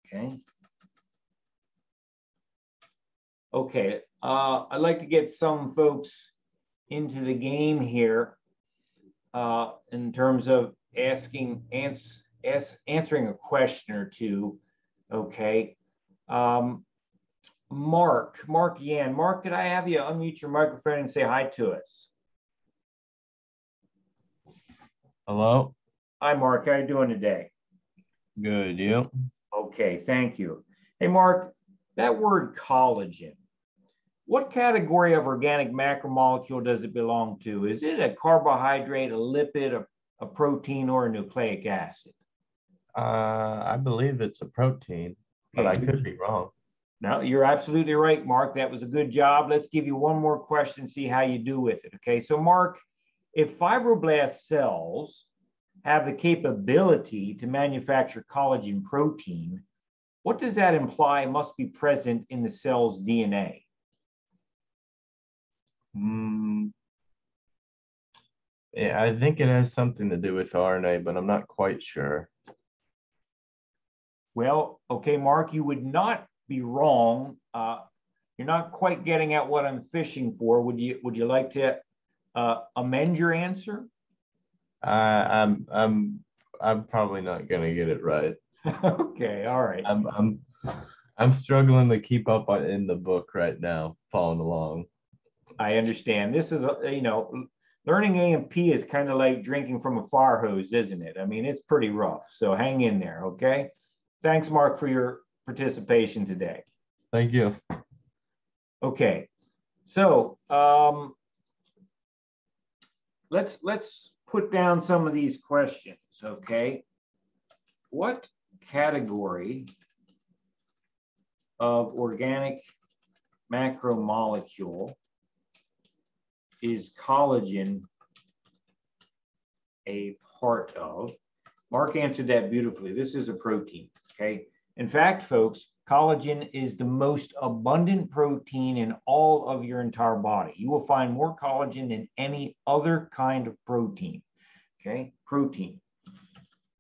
Okay. Okay, I'd like to get some folks into the game here in terms of answering a question or two. Okay, Mark Yan. Mark, could I have you unmute your microphone and say hi to us? Hello. Hi, Mark. How are you doing today? Good, you? Okay, thank you. Hey, Mark, that word collagen, what category of organic macromolecule does it belong to? Is it a carbohydrate, a lipid, a protein, or a nucleic acid? I believe it's a protein, but I could be wrong. No, you're absolutely right, Mark. That was a good job. Let's give you one more question, see how you do with it. Okay, so Mark, if fibroblast cells have the capability to manufacture collagen protein, what does that imply must be present in the cell's DNA? Yeah, I think it has something to do with RNA, but I'm not quite sure. Well, okay, Mark, you would not be wrong. You're not quite getting at what I'm fishing for. Would you like to amend your answer? I'm probably not gonna get it right. Okay, all right. I'm struggling to keep up in the book right now, following along. I understand. This is Learning A&P is kind of like drinking from a fire hose, isn't it? I mean, it's pretty rough. So hang in there, okay? Thanks, Mark, for your participation today. Thank you. Okay, so let's put down some of these questions, okay? What category of organic macromolecule is collagen a part of? Mark answered that beautifully. This is a protein, okay? In fact, folks, collagen is the most abundant protein in all of your entire body. You will find more collagen than any other kind of protein, okay? Protein.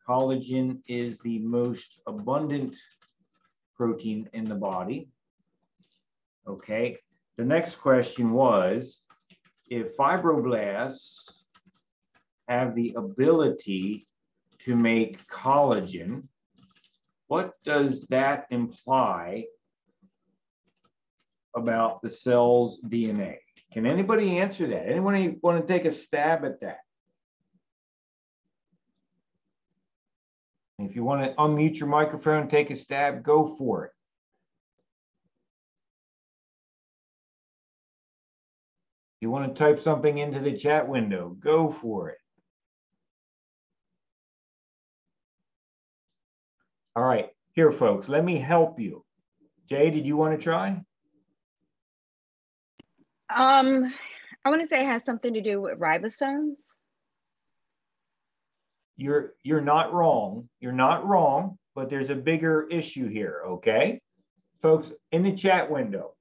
Collagen is the most abundant protein in the body, okay? The next question was, if fibroblasts have the ability to make collagen, what does that imply about the cell's DNA? Can anybody answer that? Anyone want to take a stab at that? If you want to unmute your microphone, take a stab, go for it. You want to type something into the chat window, go for it. All right, here, folks, let me help you. Jay, did you want to try? I want to say it has something to do with ribosomes. You're not wrong. You're not wrong, but there's a bigger issue here, okay? Folks, in the chat window,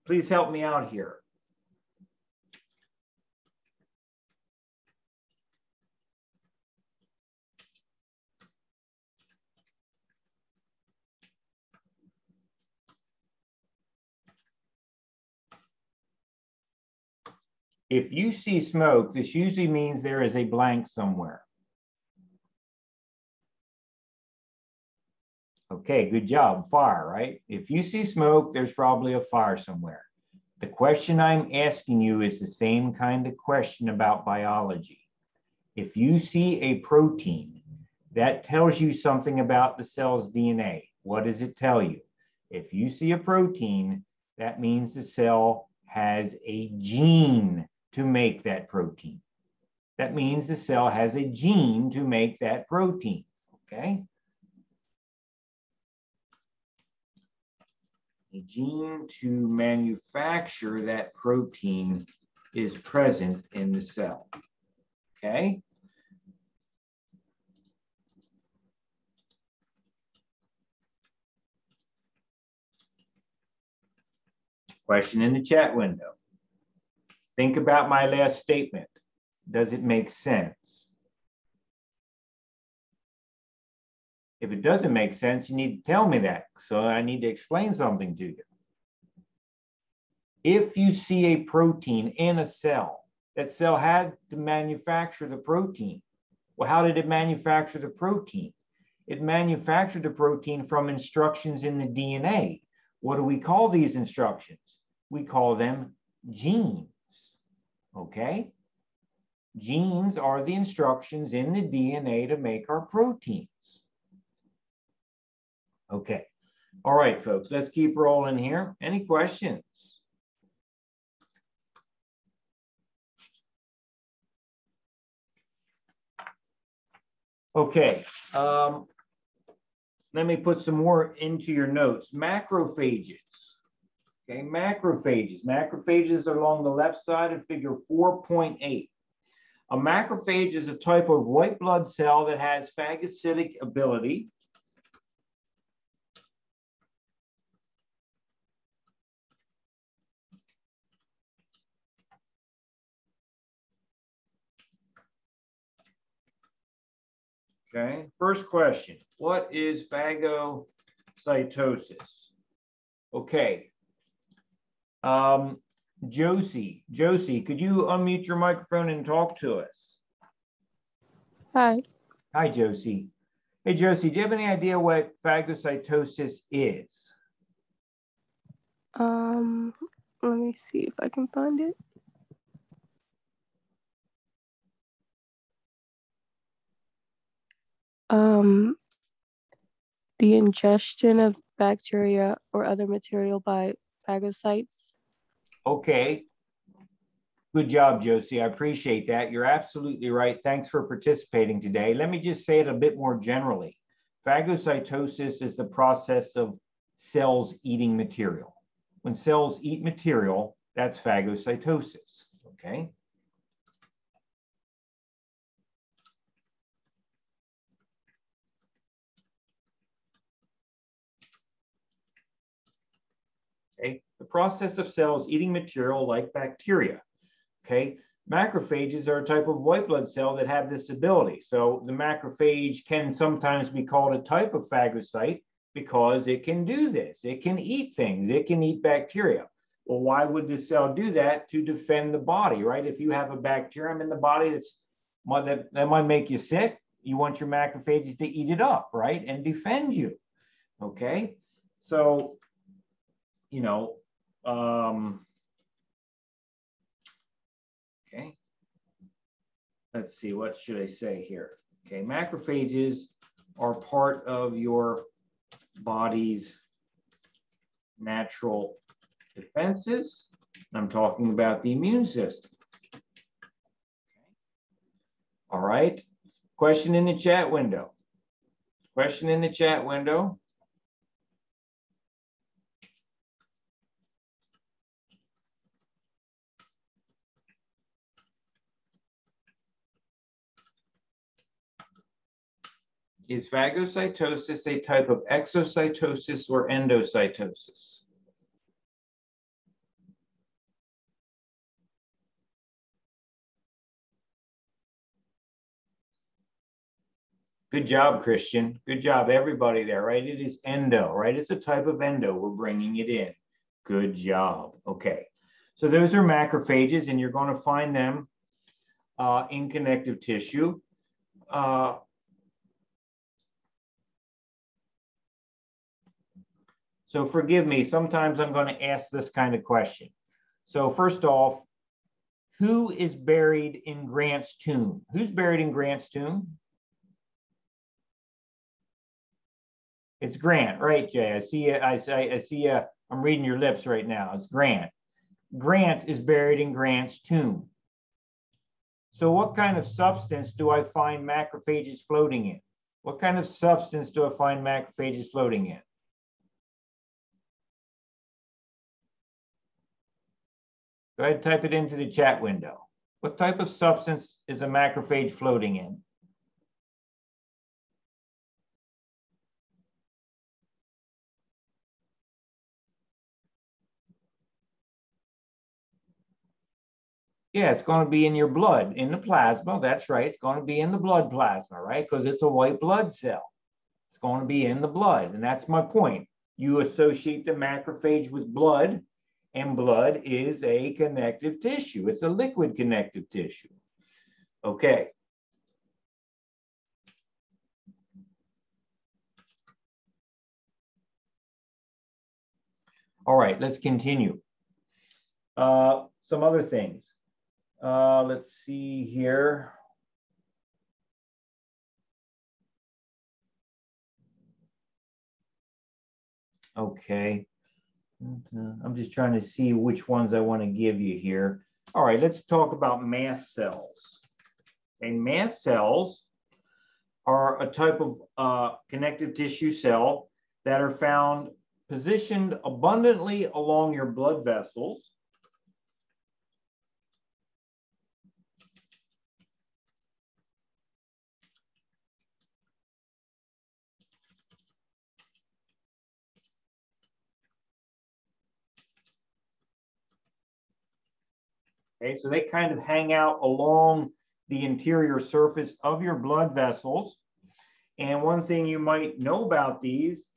please help me out here. If you see smoke, this usually means there is a blank somewhere. Okay, good job. Fire, right? If you see smoke, there's probably a fire somewhere. The question I'm asking you is the same kind of question about biology. If you see a protein, that tells you something about the cell's DNA. What does it tell you? If you see a protein, that means the cell has a gene to make that protein. That means the cell has a gene to make that protein, okay? A gene to manufacture that protein is present in the cell, okay? Question in the chat window. Think about my last statement. Does it make sense? If it doesn't make sense, you need to tell me that. So I need to explain something to you. If you see a protein in a cell, that cell had to manufacture the protein. Well, how did it manufacture the protein? It manufactured the protein from instructions in the DNA. What do we call these instructions? We call them genes. Okay? Genes are the instructions in the DNA to make our proteins. Okay. All right, folks, let's keep rolling here. Any questions? Okay. Let me put some more into your notes. Macrophages. Okay, macrophages. Macrophages are along the left side of figure 4.8. A macrophage is a type of white blood cell that has phagocytic ability. Okay, first question. What is phagocytosis? Okay. Josie, could you unmute your microphone and talk to us? Hi. Hi, Josie. Hey, Josie, do you have any idea what phagocytosis is? Let me see if I can find it. Um, the ingestion of bacteria or other material by phagocytes. Okay. Good job, Josie. I appreciate that. You're absolutely right. Thanks for participating today. Let me just say it a bit more generally. Phagocytosis is the process of cells eating material. When cells eat material, that's phagocytosis, okay? Okay, the process of cells eating material like bacteria, okay? Macrophages are a type of white blood cell that have this ability. So the macrophage can sometimes be called a type of phagocyte because it can do this. It can eat things. It can eat bacteria. Well, why would the cell do that? To defend the body, right? If you have a bacterium in the body that might make you sick, you want your macrophages to eat it up, right? And defend you, okay? So, you know, okay. Let's see, what should I say here? Okay, macrophages are part of your body's natural defenses. I'm talking about the immune system. Okay. All right. Question in the chat window. Question in the chat window. Is phagocytosis a type of exocytosis or endocytosis? Good job, Christian. Good job, everybody there, right? It is endo, right? It's a type of endo. We're bringing it in. Good job. Okay. So those are macrophages, and you're going to find them in connective tissue. So forgive me, sometimes I'm going to ask this kind of question. So first off, who is buried in Grant's tomb? Who's buried in Grant's tomb? It's Grant, right, Jay? I see you. I see you. I'm reading your lips right now. It's Grant. Grant is buried in Grant's tomb. So what kind of substance do I find macrophages floating in? What kind of substance do I find macrophages floating in? Go ahead and type it into the chat window. What type of substance is a macrophage floating in? Yeah, it's going to be in your blood, in the plasma. That's right. It's going to be in the blood plasma, right? Because it's a white blood cell. It's going to be in the blood. And that's my point. You associate the macrophage with blood, and blood is a connective tissue. It's a liquid connective tissue. Okay. All right, let's continue. Some other things. Let's see here. Okay. I'm just trying to see which ones I want to give you here. All right, let's talk about mast cells. And mast cells are a type of connective tissue cell that are found positioned abundantly along your blood vessels. Okay, so they kind of hang out along the interior surface of your blood vessels. And one thing you might know about these,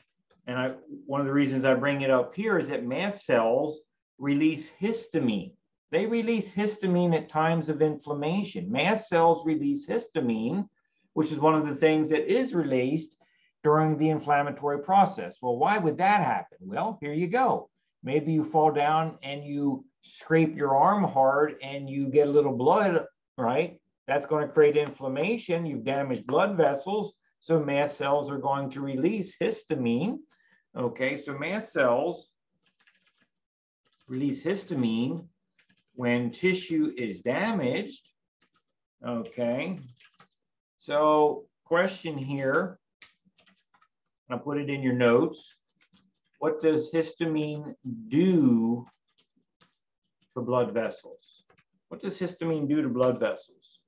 and one of the reasons I bring it up here, is that mast cells release histamine. They release histamine at times of inflammation. Mast cells release histamine, which is one of the things that is released during the inflammatory process. Well, why would that happen? Well, here you go. Maybe you fall down and you scrape your arm hard and you get a little blood, right? That's going to create inflammation. You've damaged blood vessels. So mast cells are going to release histamine. Okay, so mast cells release histamine when tissue is damaged. Okay, so question here, I'll put it in your notes. What does histamine do to blood vessels? What does histamine do to blood vessels?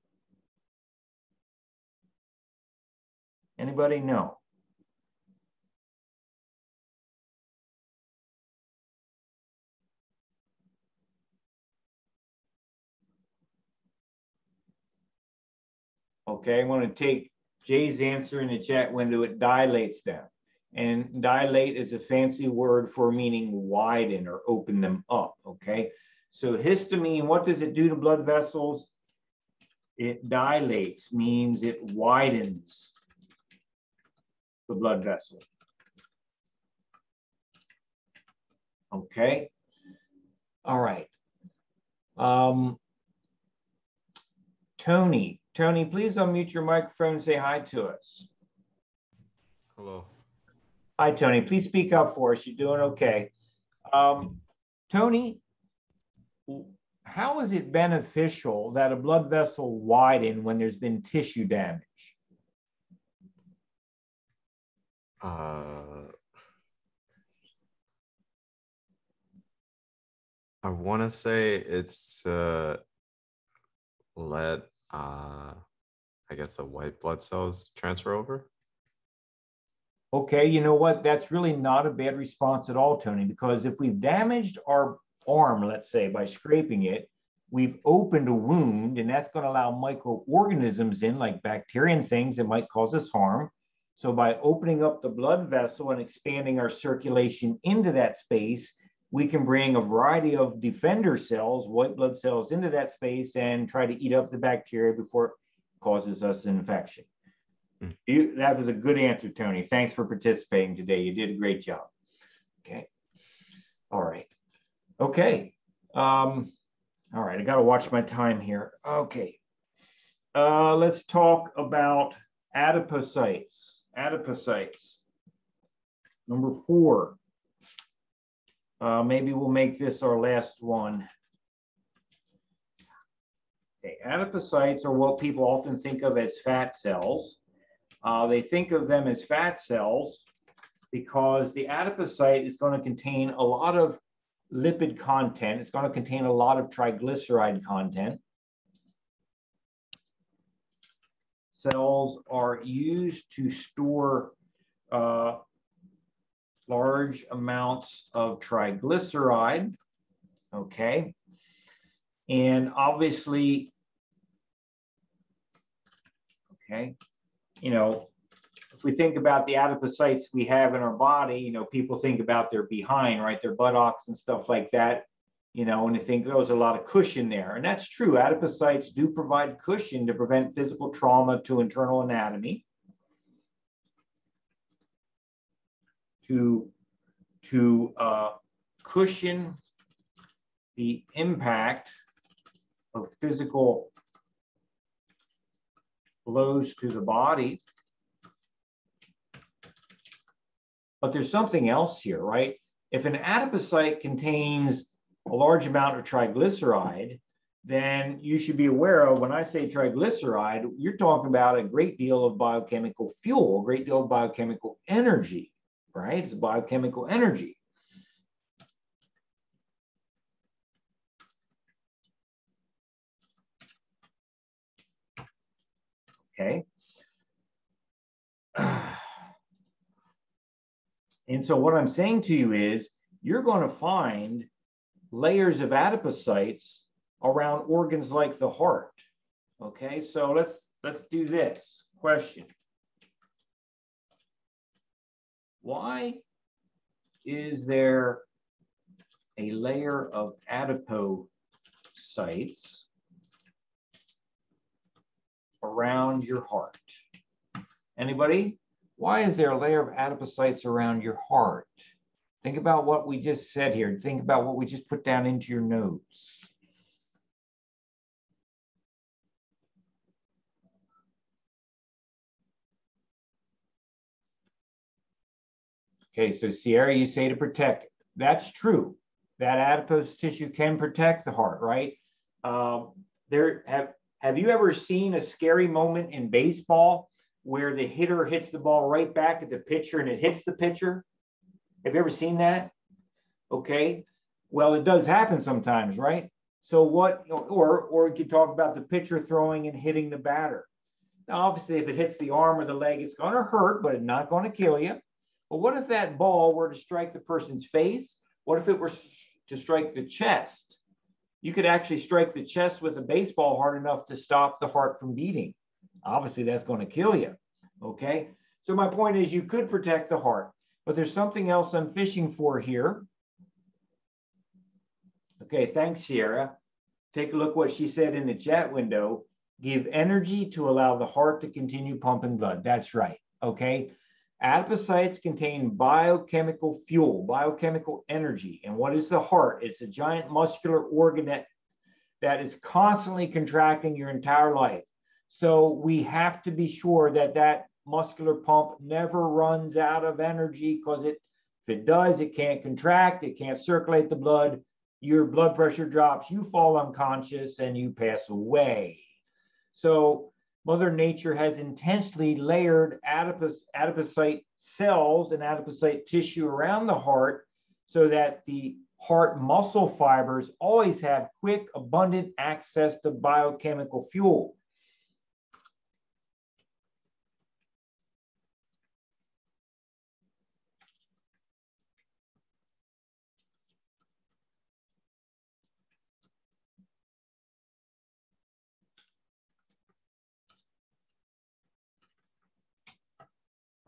Anybody know? Okay, I want to take Jay's answer in the chat window. It dilates them. And dilate is a fancy word for meaning widen or open them up, okay? So histamine, what does it do to blood vessels? It dilates, means it widens the blood vessel. Okay, all right. Tony, please unmute your microphone and say hi to us. Hello. Hi, Tony. Please speak up for us. You're doing okay. Tony, how is it beneficial that a blood vessel widen when there's been tissue damage? I want to say it's let I guess the white blood cells transfer over. Okay, you know what? That's really not a bad response at all, Tony, because if we've damaged our arm, let's say, by scraping it, we've opened a wound, and that's going to allow microorganisms in, like bacteria and things that might cause us harm. So by opening up the blood vessel and expanding our circulation into that space, we can bring a variety of defender cells, white blood cells, into that space and try to eat up the bacteria before it causes us an infection. That was a good answer, Tony. Thanks for participating today. You did a great job. Okay. All right. Okay. All right. I got to watch my time here. Okay. Let's talk about adipocytes. Adipocytes. Number 4. Maybe we'll make this our last one. Okay. Adipocytes are what people often think of as fat cells. They think of them as fat cells because the adipocyte is going to contain a lot of lipid content. It's going to contain a lot of triglyceride content. Cells are used to store large amounts of triglyceride, okay? And obviously, okay, you know, if we think about the adipocytes we have in our body, you know, people think about their behind, right? Their buttocks and stuff like that, you know, and they think there's a lot of cushion there. And that's true. Adipocytes do provide cushion to prevent physical trauma to internal anatomy, to cushion the impact of physical blows to the body. But there's something else here, right? If an adipocyte contains a large amount of triglyceride, then you should be aware of, when I say triglyceride, you're talking about a great deal of biochemical fuel, a great deal of biochemical energy, right? It's biochemical energy. Okay. And so what I'm saying to you is you're going to find layers of adipocytes around organs like the heart. Okay, so let's do this. Question. Why is there a layer of adipocytes around your heart? Anybody? Why is there a layer of adipocytes around your heart? Think about what we just said here. Think about what we just put down into your notes. Okay, so Sierra, you say to protect it. That's true. That adipose tissue can protect the heart, right? Have you ever seen a scary moment in baseball where the hitter hits the ball right back at the pitcher and it hits the pitcher? Have you ever seen that? Okay. Well, it does happen sometimes, right? So what, or you could talk about the pitcher throwing and hitting the batter. Now, obviously, if it hits the arm or the leg, it's going to hurt, but it's not going to kill you. But what if that ball were to strike the person's face? What if it were to strike the chest? You could actually strike the chest with a baseball hard enough to stop the heart from beating. Obviously, that's going to kill you. Okay. So my point is you could protect the heart, but there's something else I'm fishing for here. Okay, thanks, Sierra. Take a look what she said in the chat window. Give energy to allow the heart to continue pumping blood. That's right, okay? Adipocytes contain biochemical fuel, biochemical energy. And what is the heart? It's a giant muscular organ that is constantly contracting your entire life. So we have to be sure that that muscular pump never runs out of energy, because if it does, it can't contract, it can't circulate the blood. Your blood pressure drops, you fall unconscious, and you pass away. So Mother Nature has intentionally layered adipocyte cells and adipocyte tissue around the heart so that the heart muscle fibers always have quick, abundant access to biochemical fuel.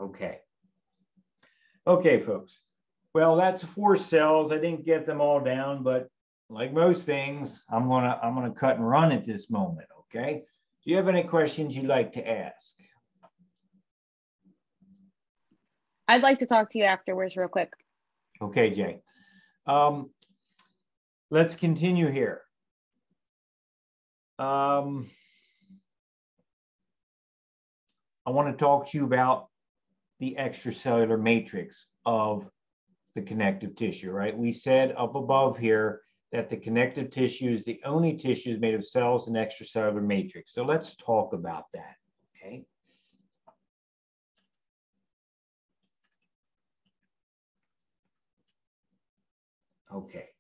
Okay. Okay, folks. Well, that's 4 cells. I didn't get them all down, but like most things, I'm gonna cut and run at this moment. Okay. Do you have any questions you'd like to ask? I'd like to talk to you afterwards real quick. Okay, Jay. Let's continue here. I want to talk to you about the extracellular matrix of the connective tissue, right? We said up above here that the connective tissue is the only tissue made of cells and extracellular matrix. So let's talk about that, okay? Okay,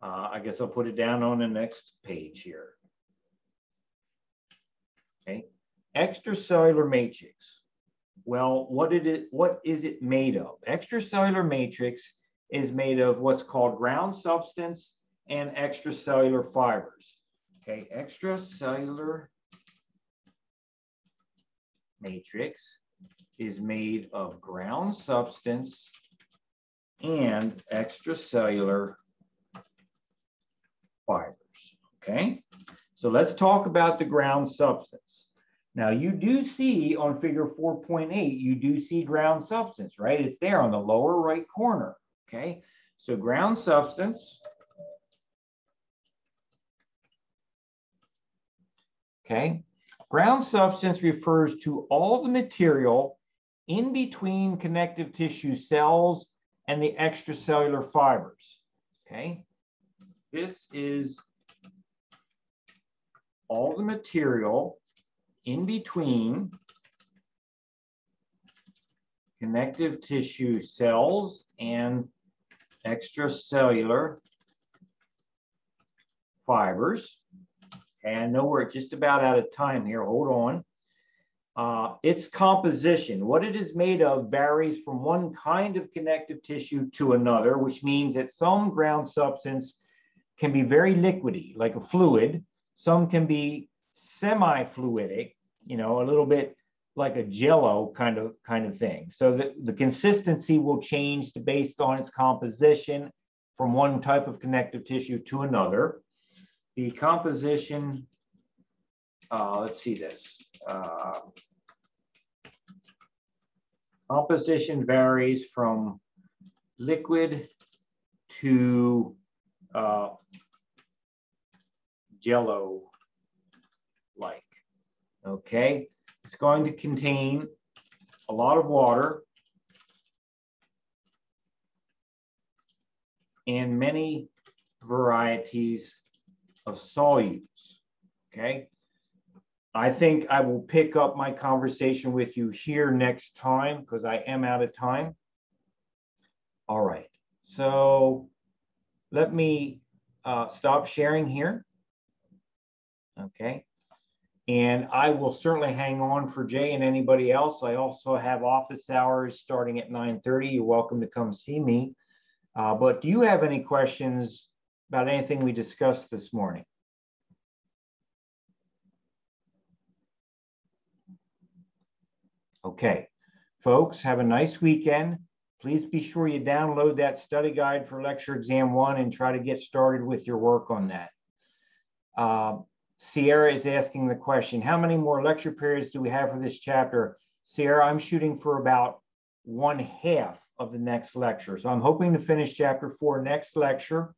I guess I'll put it down on the next page here. Okay, extracellular matrix. Well, what is it made of? Extracellular matrix is made of what's called ground substance and extracellular fibers. Okay, extracellular matrix is made of ground substance and extracellular fibers. Okay, so let's talk about the ground substance. Now, you do see on figure 4.8, you do see ground substance, right? It's there on the lower right corner, okay? So ground substance, okay? Ground substance refers to all the material in between connective tissue cells and the extracellular fibers, okay? This is all the material in between connective tissue cells and extracellular fibers. And I know we're just about out of time here. Hold on. Its composition, what it is made of, varies from one kind of connective tissue to another, which means that some ground substance can be very liquidy, like a fluid. Some can be semi-fluidic, you know, a little bit like a jello kind of thing. So the consistency will change based on its composition from one type of connective tissue to another. The composition, let's see this. Composition varies from liquid to jello-like. Okay, it's going to contain a lot of water and many varieties of solutes. Okay. I think I will pick up my conversation with you here next time because I am out of time. All right. So let me stop sharing here. Okay. And I will certainly hang on for Jay and anybody else. I also have office hours starting at 9:30. You're welcome to come see me. But do you have any questions about anything we discussed this morning? Okay, folks, have a nice weekend. Please be sure you download that study guide for lecture exam 1 and try to get started with your work on that. Sierra is asking the question, how many more lecture periods do we have for this chapter? Sierra, I'm shooting for about 1/2 of the next lecture. So I'm hoping to finish chapter 4 next lecture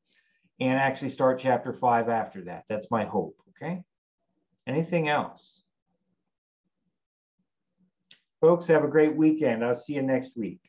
and actually start chapter 5 after that. That's my hope, okay? Anything else? Folks, have a great weekend. I'll see you next week.